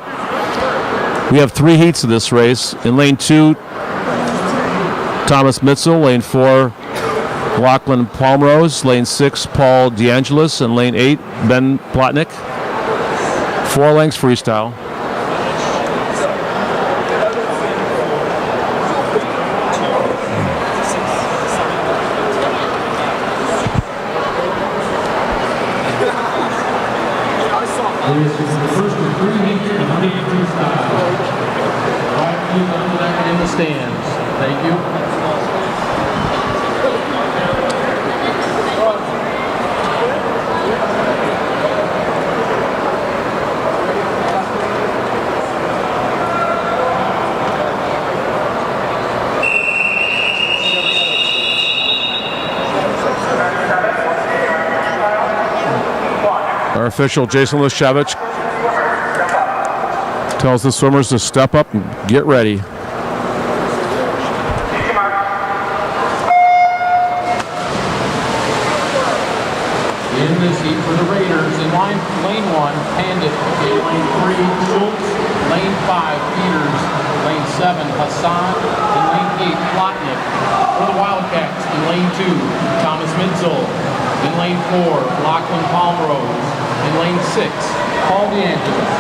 We have 3 heats of this race. In lane 2, Thomas Mitzel. Lane 4, Lachlan Palmrose. Lane 6, Paul DeAngelis. And lane 8, Ben Plotnick. 4 lengths freestyle. This is the first of 3 heats in the 100 freestyle. Please under that in the stands. Thank you. Our official, Jason Lishevich, tells the swimmers to step up and get ready. In this heat for the Raiders, in lane 1, Pandit. In lane 3, Schultz. Lane 5, Peters. Lane 7, Hassan. In lane 8, Plotnick. For the Wildcats, in lane 2, Thomas Mitzel. In lane 4, Lachlan Palmrose. In lane 6, Paul DeAngelis.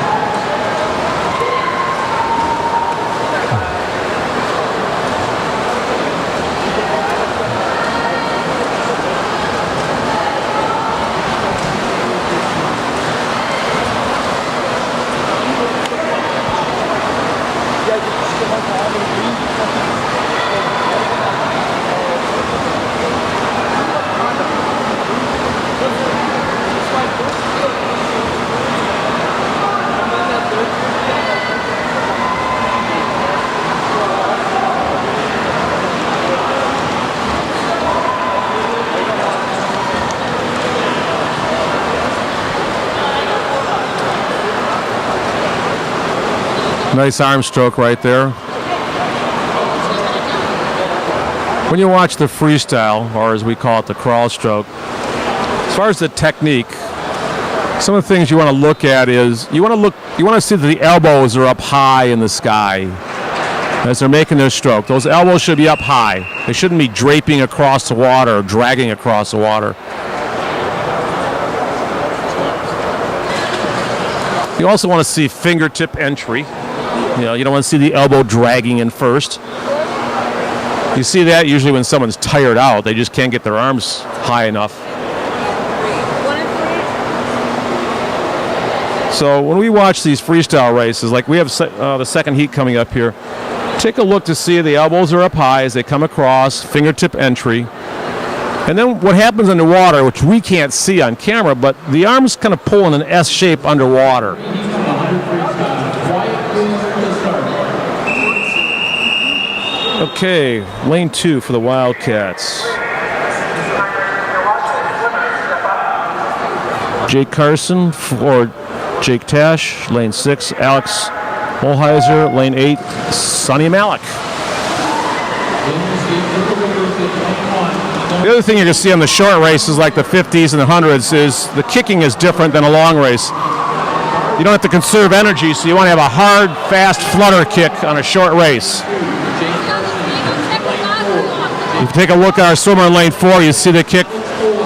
Nice arm stroke right there. When you watch the freestyle, or as we call it, the crawl stroke, as far as the technique, some of the things you want to look at is you want to see that the elbows are up high in the sky as they're making their stroke. Those elbows should be up high. They shouldn't be draping across the water or dragging across the water. You also want to see fingertip entry. You don't want to see the elbow dragging in first. You see that usually when someone's tired out. They just can't get their arms high enough. So when we watch these freestyle races, like we have the second heat coming up here, take a look to see the elbows are up high as they come across, fingertip entry. And then what happens in the water, which we can't see on camera, but the arms kind of pull in an S shape underwater. Okay, lane 2 for the Wildcats. Jake Carson for Jake Tash. Lane 6, Alex Holheiser. Lane 8, Sonny Malik. The other thing you're going to see on the short races like the 50s and the 100s is the kicking is different than a long race. You don't have to conserve energy, so you want to have a hard, fast flutter kick on a short race. If you take a look at our swimmer in lane 4, you see the kick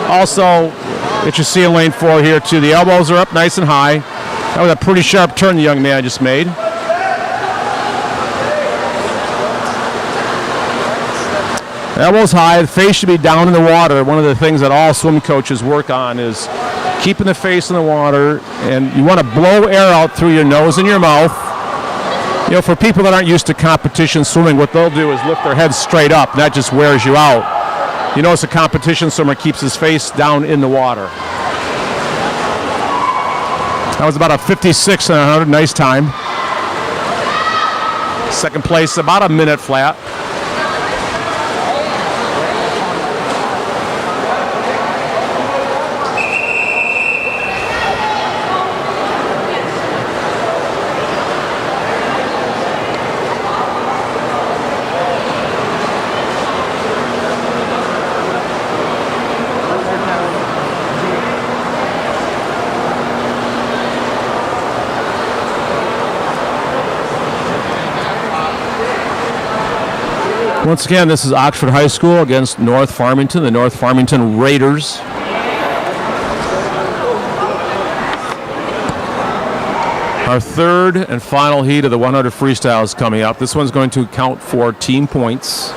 also that you see in lane 4 here too. The elbows are up nice and high. That was a pretty sharp turn the young man just made. Elbows high, the face should be down in the water. One of the things that all swim coaches work on is keeping the face in the water, and you want to blow air out through your nose and your mouth. For people that aren't used to competition swimming, what they'll do is lift their head straight up, and that just wears you out. You notice a competition swimmer keeps his face down in the water. That was about a 56 and 100, nice time. Second place, about a minute flat. Once again, this is Oxford High School against North Farmington, the North Farmington Raiders. Our third and final heat of the 100 freestyle is coming up. This one's going to count for team points.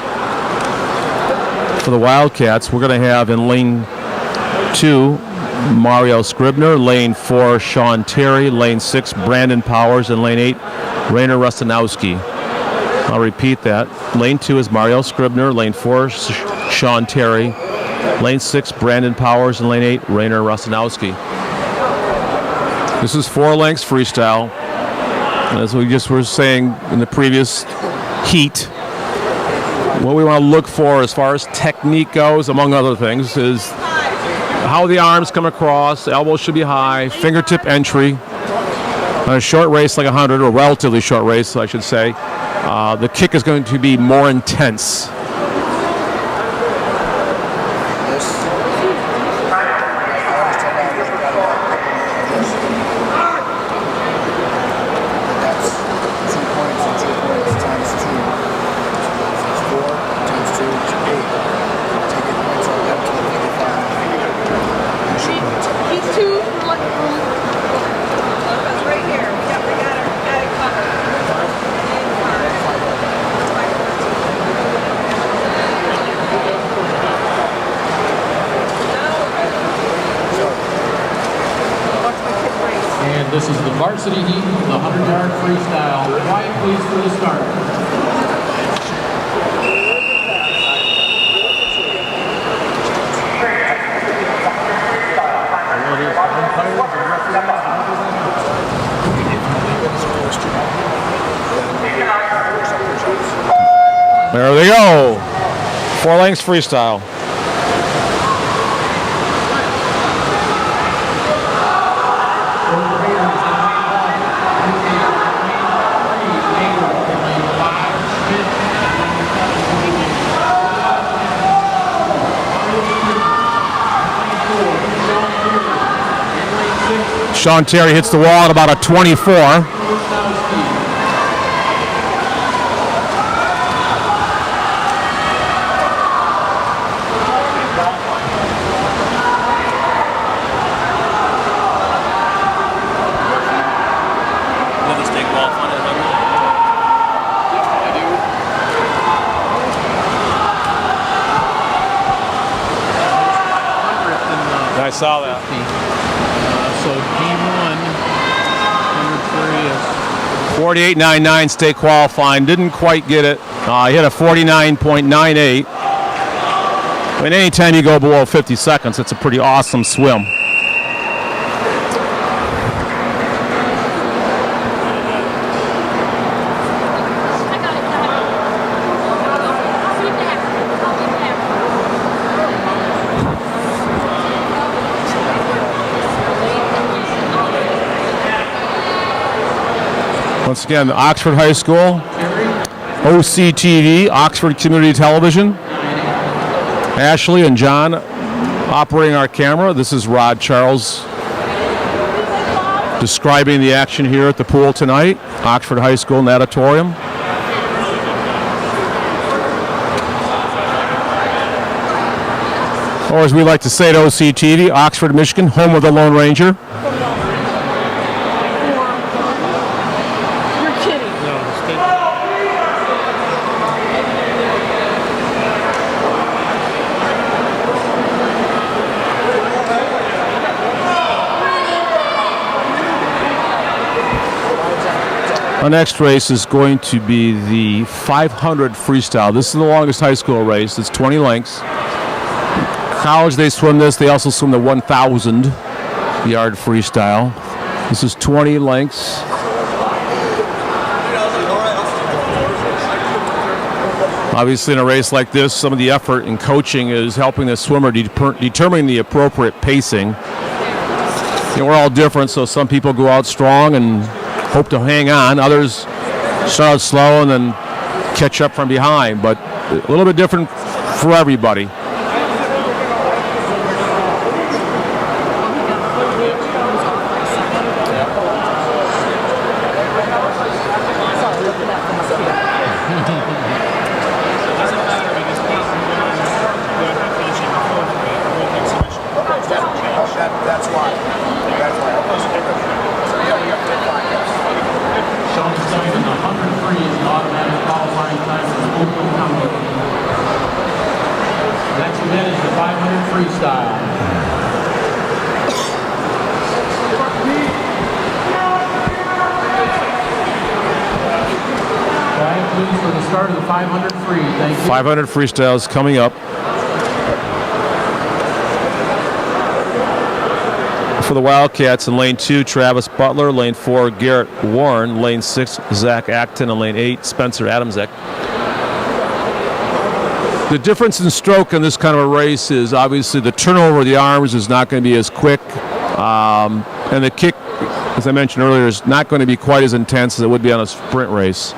For the Wildcats, we're going to have in lane 2, Mario Scribner, lane 4, Sean Terry, lane 6, Brandon Powers, and lane 8, Rainer Rustanowski. I'll repeat that. Lane 2 is Mario Scribner, lane 4, Sean Terry, lane 6, Brandon Powers, and lane 8, Rainer Rustanowski. This is 4 lengths freestyle. As we just were saying in the previous heat, what we want to look for as far as technique goes, among other things, is how the arms come across, the elbows should be high, fingertip entry. On a short race like 100, or relatively short race, I should say, the kick is going to be more intense. This is the varsity heat, the 100-yard freestyle. Quiet, please, for the start. There they go. 4 lengths freestyle. Sean Terry hits the wall at about a 24. I saw that. So D1, 103 is 48.99 state qualifying. Didn't quite get it. He hit a 49.98. I mean, anytime you go below 50 seconds, it's a pretty awesome swim. Once again, Oxford High School, OCTV, Oxford Community Television. Ashley and John operating our camera. This is Rod Charles describing the action here at the pool tonight. Oxford High School Natatorium. Or as we like to say at OCTV, Oxford, Michigan, home of the Lone Ranger. Our next race is going to be the 500 freestyle. This is the longest high school race. It's 20 lengths. College, they swim this. They also swim the 1,000 yard freestyle. This is 20 lengths. Obviously, in a race like this, some of the effort in coaching is helping the swimmer determine the appropriate pacing. You know, we're all different, so some people go out strong and hope to hang on. Others start out slow and then catch up from behind, but a little bit different for everybody. That's why. Sean Simon, 103 is an automatic qualifying time for Oakland County. Next event is the 500 freestyle. Quiet, please, for the start of the 500 free. Thank you. 500 freestyle is coming up. For the Wildcats in lane 2, Travis Butler. Lane 4, Garrett Warren. Lane 6, Zach Acton. And lane 8, Spencer Adamczyk. The difference in stroke in this kind of a race is obviously the turnover of the arms is not going to be as quick. And the kick, as I mentioned earlier, is not going to be quite as intense as it would be on a sprint race.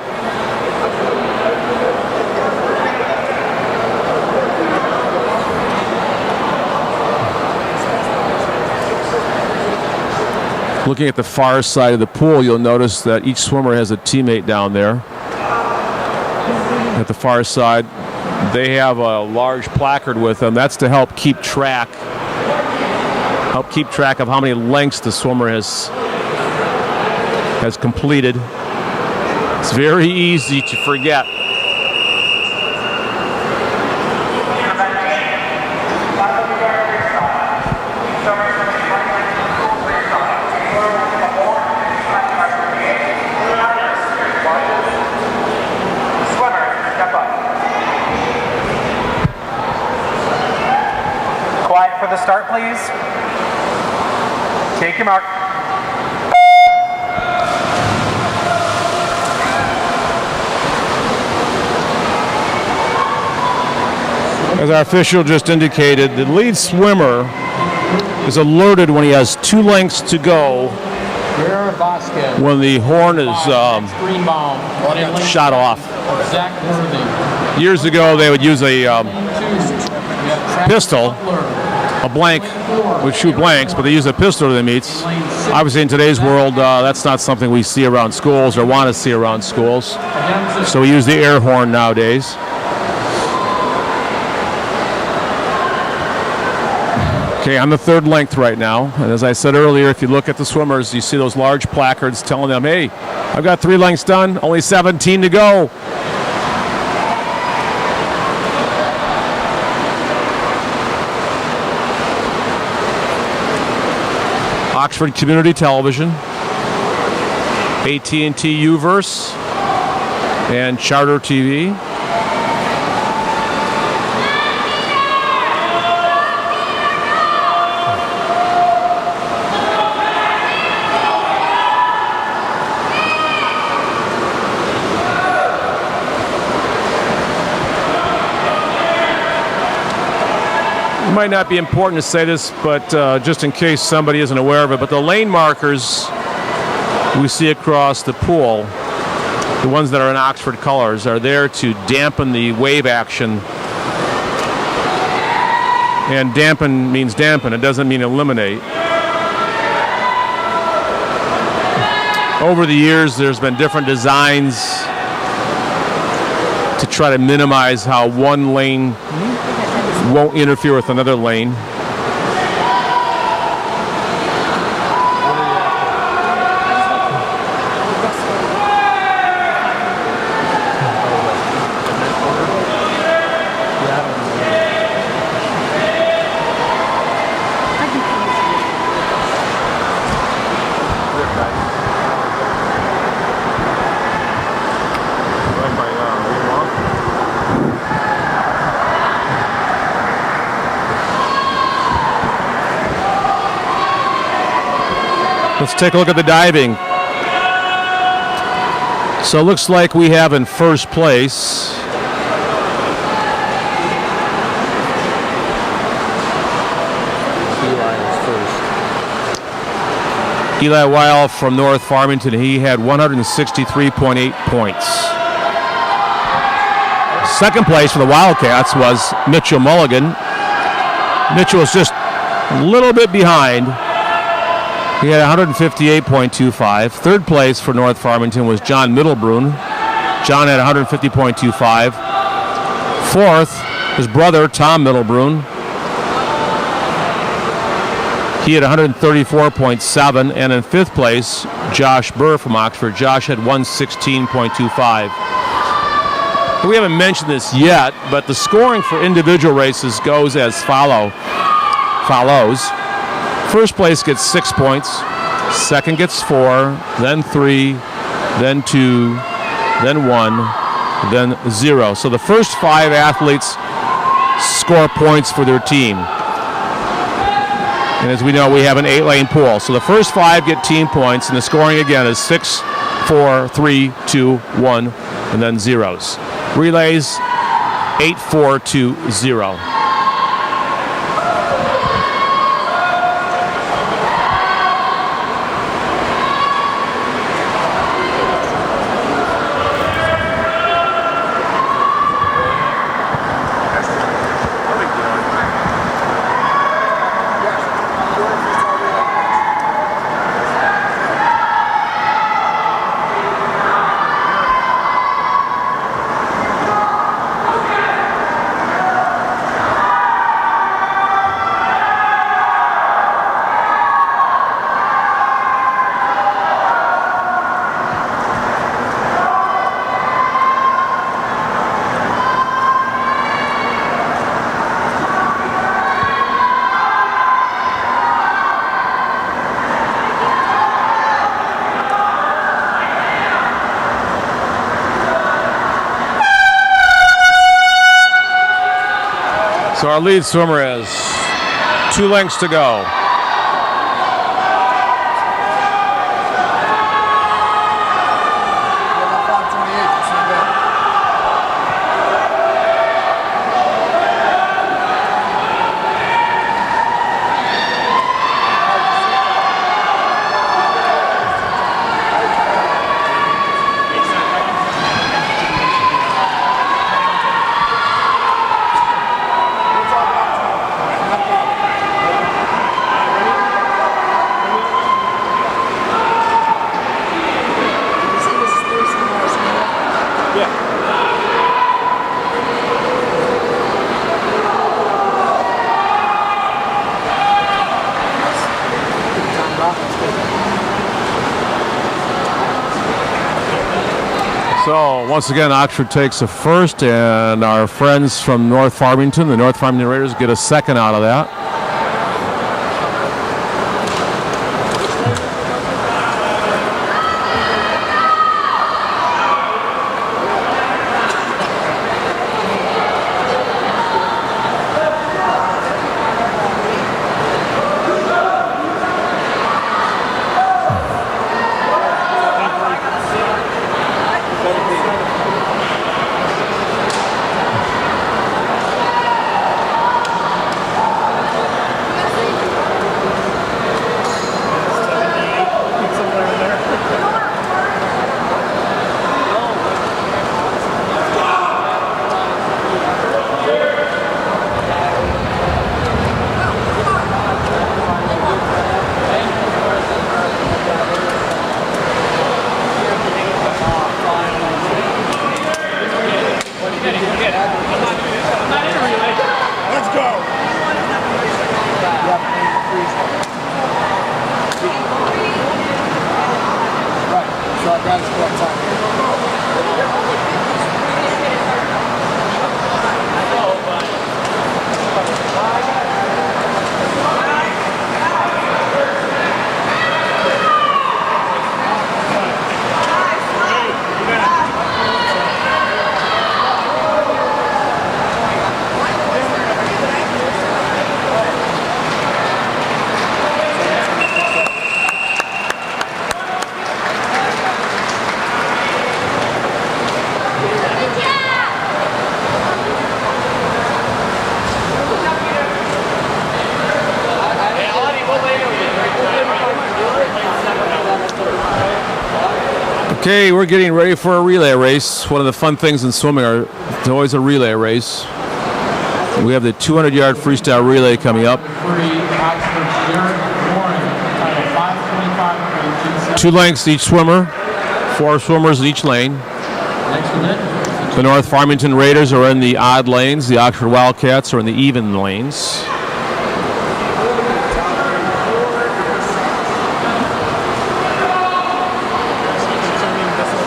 Looking at the far side of the pool, you'll notice that each swimmer has a teammate down there. At the far side, they have a large placard with them. That's to help keep track of how many lengths the swimmer has completed. It's very easy to forget. For the start, please. Take your mark. As our official just indicated, the lead swimmer is alerted when he has 2 lengths to go when the horn is shot off. Years ago, they would use a pistol a blank would shoot blanks, but they use a pistol to the meets. Obviously, in today's world, that's not something we see around schools or want to see around schools. So we use the air horn nowadays. Okay, on the third length right now. And as I said earlier, if you look at the swimmers, you see those large placards telling them, hey, I've got 3 lengths done, only 17 to go. Oxford Community Television, AT&T Uverse, and Charter TV. It might not be important to say this, but just in case somebody isn't aware of it, but the lane markers we see across the pool, the ones that are in Oxford colors, are there to dampen the wave action. And dampen means dampen, it doesn't mean eliminate. Over the years, there's been different designs to try to minimize how one lane won't interfere with another lane. Let's take a look at the diving. So it looks like we have in first place Eli Weil from North Farmington. He had 163.8 points. Second place for the Wildcats was Mitchell Mulligan. Mitchell was just a little bit behind. He had 158.25. Third place for North Farmington was John Middlebrun. John had 150.25. Fourth, his brother, Tom Middlebrun. He had 134.7. And in fifth place, Josh Burr from Oxford. Josh had 116.25. We haven't mentioned this yet, but the scoring for individual races goes as follows. First place gets 6 points, second gets 4, then 3, then 2, then 1, then 0. So the first 5 athletes score points for their team. And as we know, we have an 8-lane pool. So the first 5 get team points, and the scoring again is 6, 4, 3, 2, 1, and then zeros. Relays 8, 4, 2, 0. So our lead swimmer has 2 lengths to go. So once again, Oxford takes a first, and our friends from North Farmington, the North Farmington Raiders, get a second out of that. Okay, we're getting ready for a relay race. One of the fun things in swimming there's always a relay race. We have the 200-yard freestyle relay coming up. 2 lengths each swimmer, 4 swimmers in each lane. The North Farmington Raiders are in the odd lanes. The Oxford Wildcats are in the even lanes.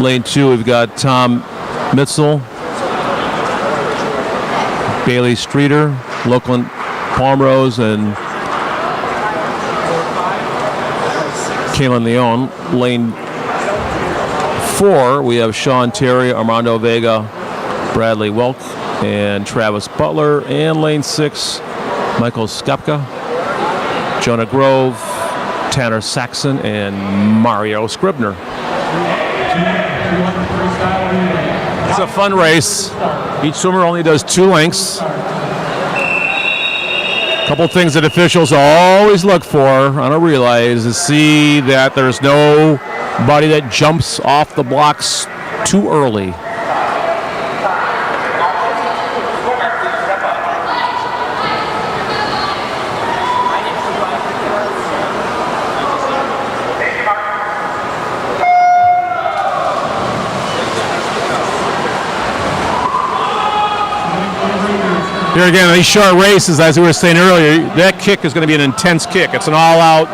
Lane 2, we've got Tom Mitzel, Bailey Streeter, Lokeland Palmrose, and Kaylin Leon. Lane 4, we have Sean Terry, Armando Vega, Bradley Welk, and Travis Butler. And lane 6, Michael Skepka, Jonah Grove, Tanner Saxon, and Mario Scribner. It's a fun race. Each swimmer only does 2 lengths. A couple things that officials always look for on a relay is to see that there's nobody that jumps off the blocks too early. Here again, these short races, as we were saying earlier, that kick is going to be an intense kick. It's an all-out.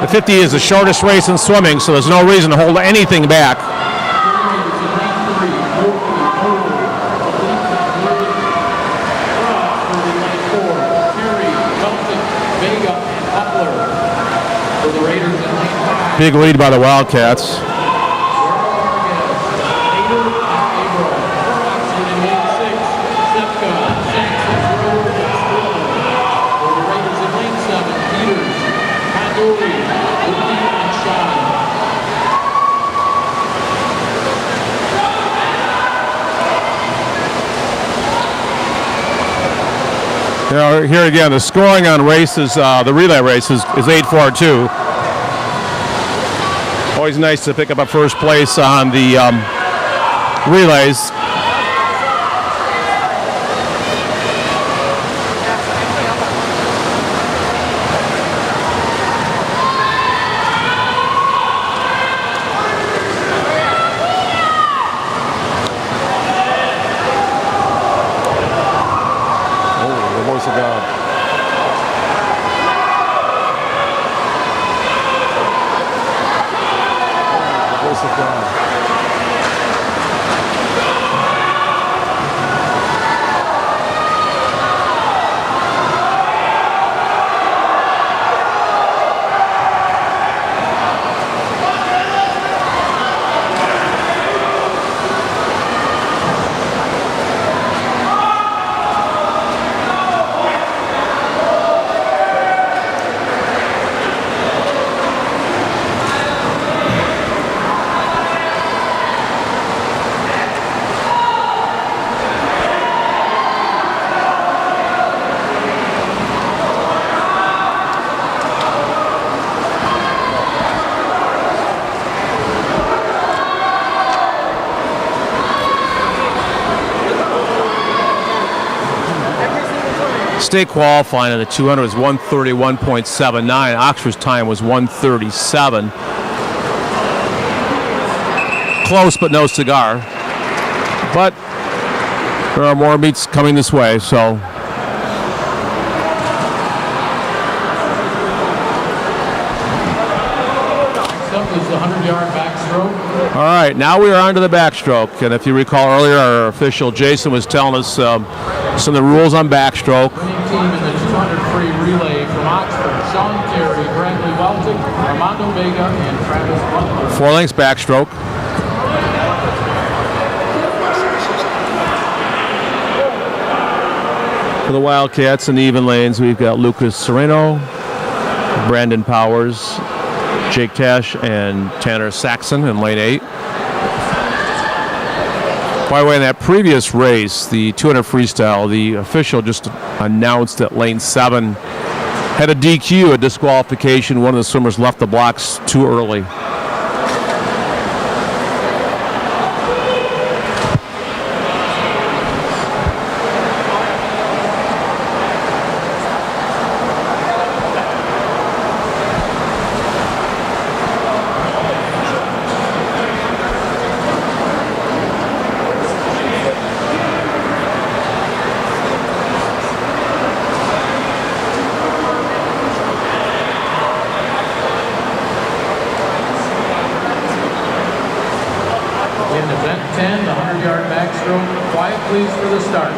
The 50 is the shortest race in swimming, so there's no reason to hold anything back. Big lead by the Wildcats. Here again, the scoring on races, the relay race is 8-4-2. Always nice to pick up a first place on the relays. State qualifying in the 200 was 131.79. Oxford's time was 137. Close, but no cigar. But there are more meets coming this way, so. Next up is the 100-yard backstroke. All right, now we are on to the backstroke. And if you recall earlier, our official Jason was telling us some of the rules on backstroke. Winning team in the 200 free relay from Oxford, Sean Terry, Bradley Weltic, Armando Vega, and Travis Butler. 4 lengths backstroke. For the Wildcats in the even lanes, we've got Lucas Sereno, Brandon Powers, Jake Tash, and Tanner Saxon in lane 8. By the way, in that previous race, the 200 freestyle, the official just announced that lane 7 had a DQ, a disqualification. One of the swimmers left the blocks too early. In event 10, the 100-yard backstroke. Quiet, please, for the start.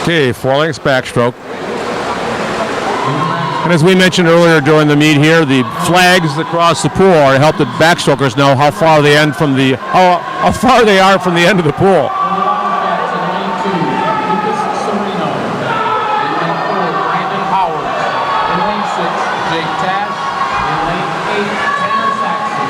Okay, 4 lengths backstroke. And as we mentioned earlier during the meet here, the flags across the pool are to help the backstrokers know how far they are from the end of the pool. Wildcats in lane 2, Lucas Sereno. In lane 4, Brandon Howard. In lane 6, Jake Tash. In lane 8, Tanner Saxon.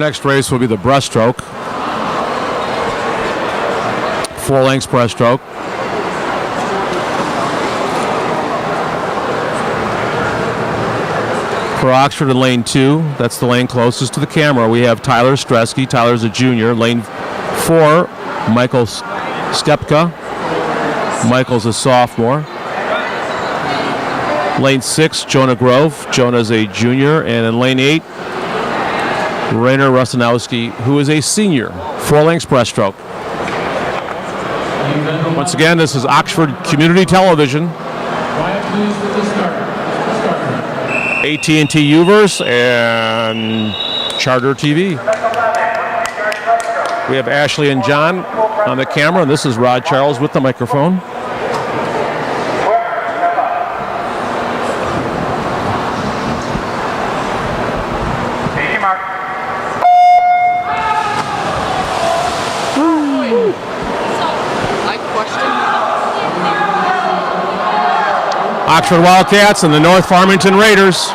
next race will be the breaststroke. 4 lengths breaststroke. For Oxford in lane 2, that's the lane closest to the camera, we have Tyler Stresky. Tyler's a junior. Lane 4, Michael Stepka. Michael's a sophomore. Lane 6, Jonah Grove. Jonah's a junior. And in lane 8, Rainer Rustanowski, who is a senior. 4 lengths breaststroke. Once again, this is Oxford Community Television. Quiet please with the start. AT&T Uverse and Charter TV. We have Ashley and John on the camera, and this is Rod Charles with the microphone. Oxford Wildcats and the North Farmington Raiders.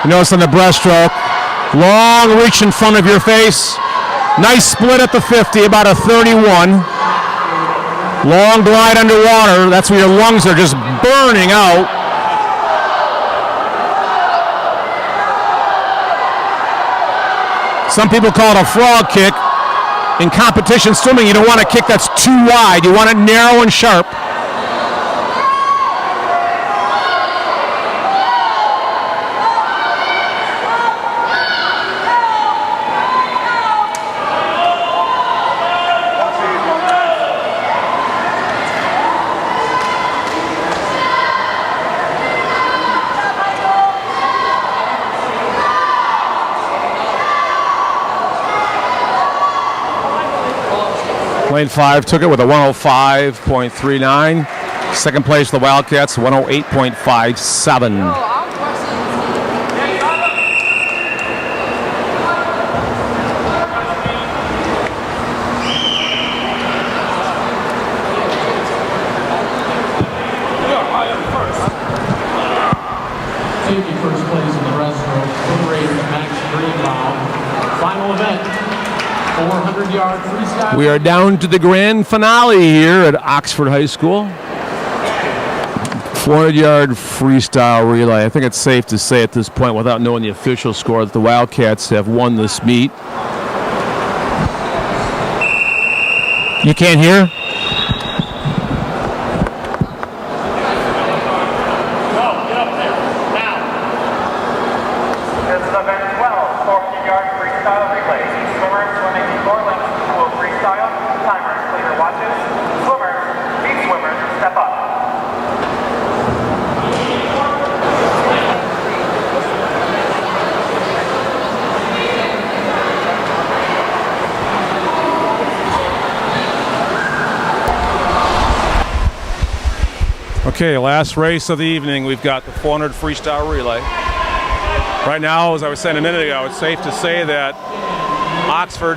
You notice on the breaststroke, long reach in front of your face. Nice split at the 50, about a 31. Long glide underwater, that's where your lungs are just burning out. Some people call it a frog kick. In competition swimming, you don't want a kick that's too wide. You want it narrow and sharp. Lane 5 took it with a 105.39. Second place, the Wildcats, 108.57. Taking first place in the breaststroke for the Raiders, Max Greenbaum. Final event, 400-yard freestyle. We are down to the grand finale here at Oxford High School. 400-yard freestyle relay. I think it's safe to say at this point, without knowing the official score, that the Wildcats have won this meet. You can't hear? This is event 12, 400-yard freestyle relay. Swimmers swimming 4 lengths pool freestyle. Timers clear your watches. Swimmers, beat swimmers, step up. Okay, last race of the evening. We've got the 400 freestyle relay. Right now, as I was saying a minute ago, it's safe to say that Oxford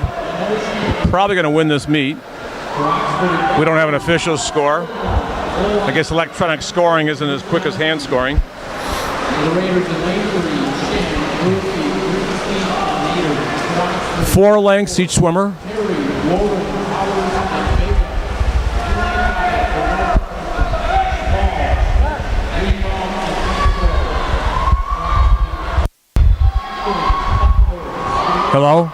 probably going to win this meet. We don't have an official score. I guess electronic scoring isn't as quick as hand scoring. The Raiders in lane 3, Shannon, Murphy, Greenstein, and Nader. 4 lengths each swimmer. Perry, Warren, Powers, and Baker. Hello?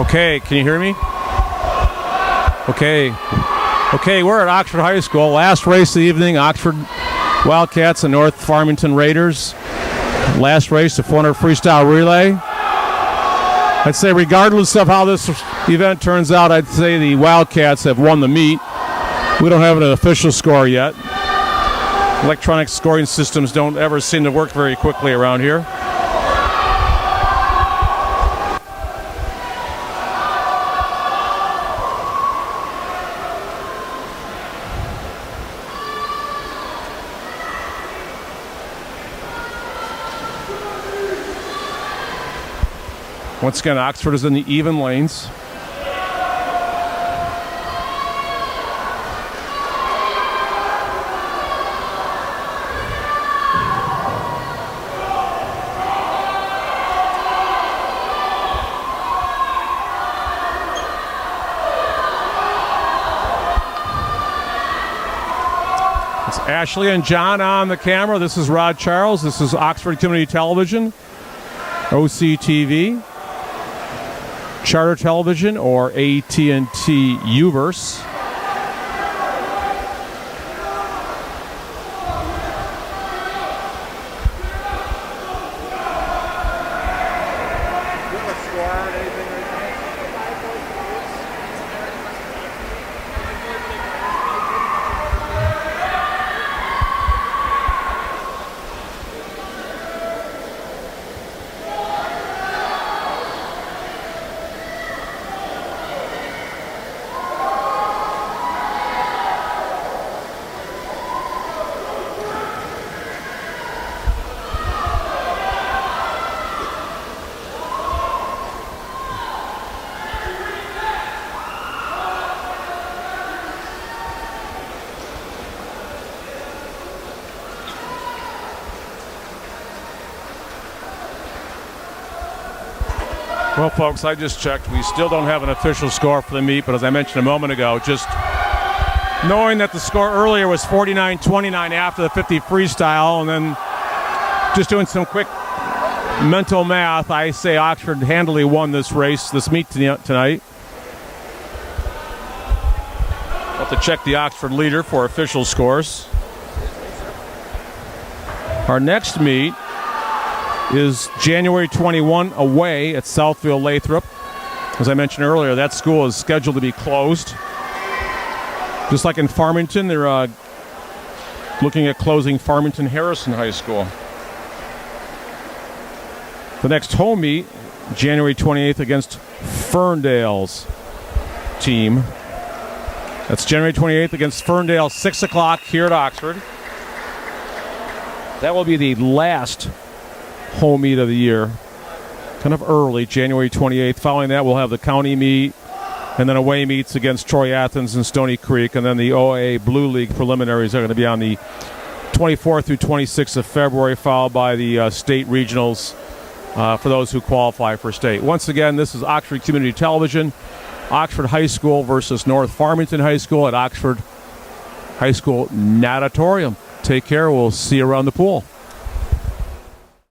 Okay, can you hear me? Okay. Okay, we're at Oxford High School. Last race of the evening, Oxford Wildcats and North Farmington Raiders. Last race, the 400 freestyle relay. I'd say regardless of how this event turns out, I'd say the Wildcats have won the meet. We don't have an official score yet. Electronic scoring systems don't ever seem to work very quickly around here. Once again, Oxford is in the even lanes. It's Ashley and John on the camera. This is Rod Charles. This is Oxford Community Television, OCTV. Charter Television or AT&T Uverse. Well, folks, I just checked. We still don't have an official score for the meet, but as I mentioned a moment ago, just knowing that the score earlier was 49-29 after the 50 freestyle, and then just doing some quick mental math, I say Oxford handily won this race, this meet tonight. We'll have to check the Oxford leader for official scores. Our next meet is January 21 away at Southfield Lathrop. As I mentioned earlier, that school is scheduled to be closed. Just like in Farmington, they're looking at closing Farmington Harrison High School. The next home meet, January 28th against Ferndale's team. That's January 28th against Ferndale, 6 o'clock here at Oxford. That will be the last home meet of the year, kind of early, January 28th. Following that, we'll have the county meet, and then away meets against Troy Athens and Stony Creek, and then the OA Blue League preliminaries are going to be on the 24th through 26th of February, followed by the state regionals for those who qualify for state. Once again, this is Oxford Community Television, Oxford High School versus North Farmington High School at Oxford High School Natatorium. Take care. We'll see you around the pool.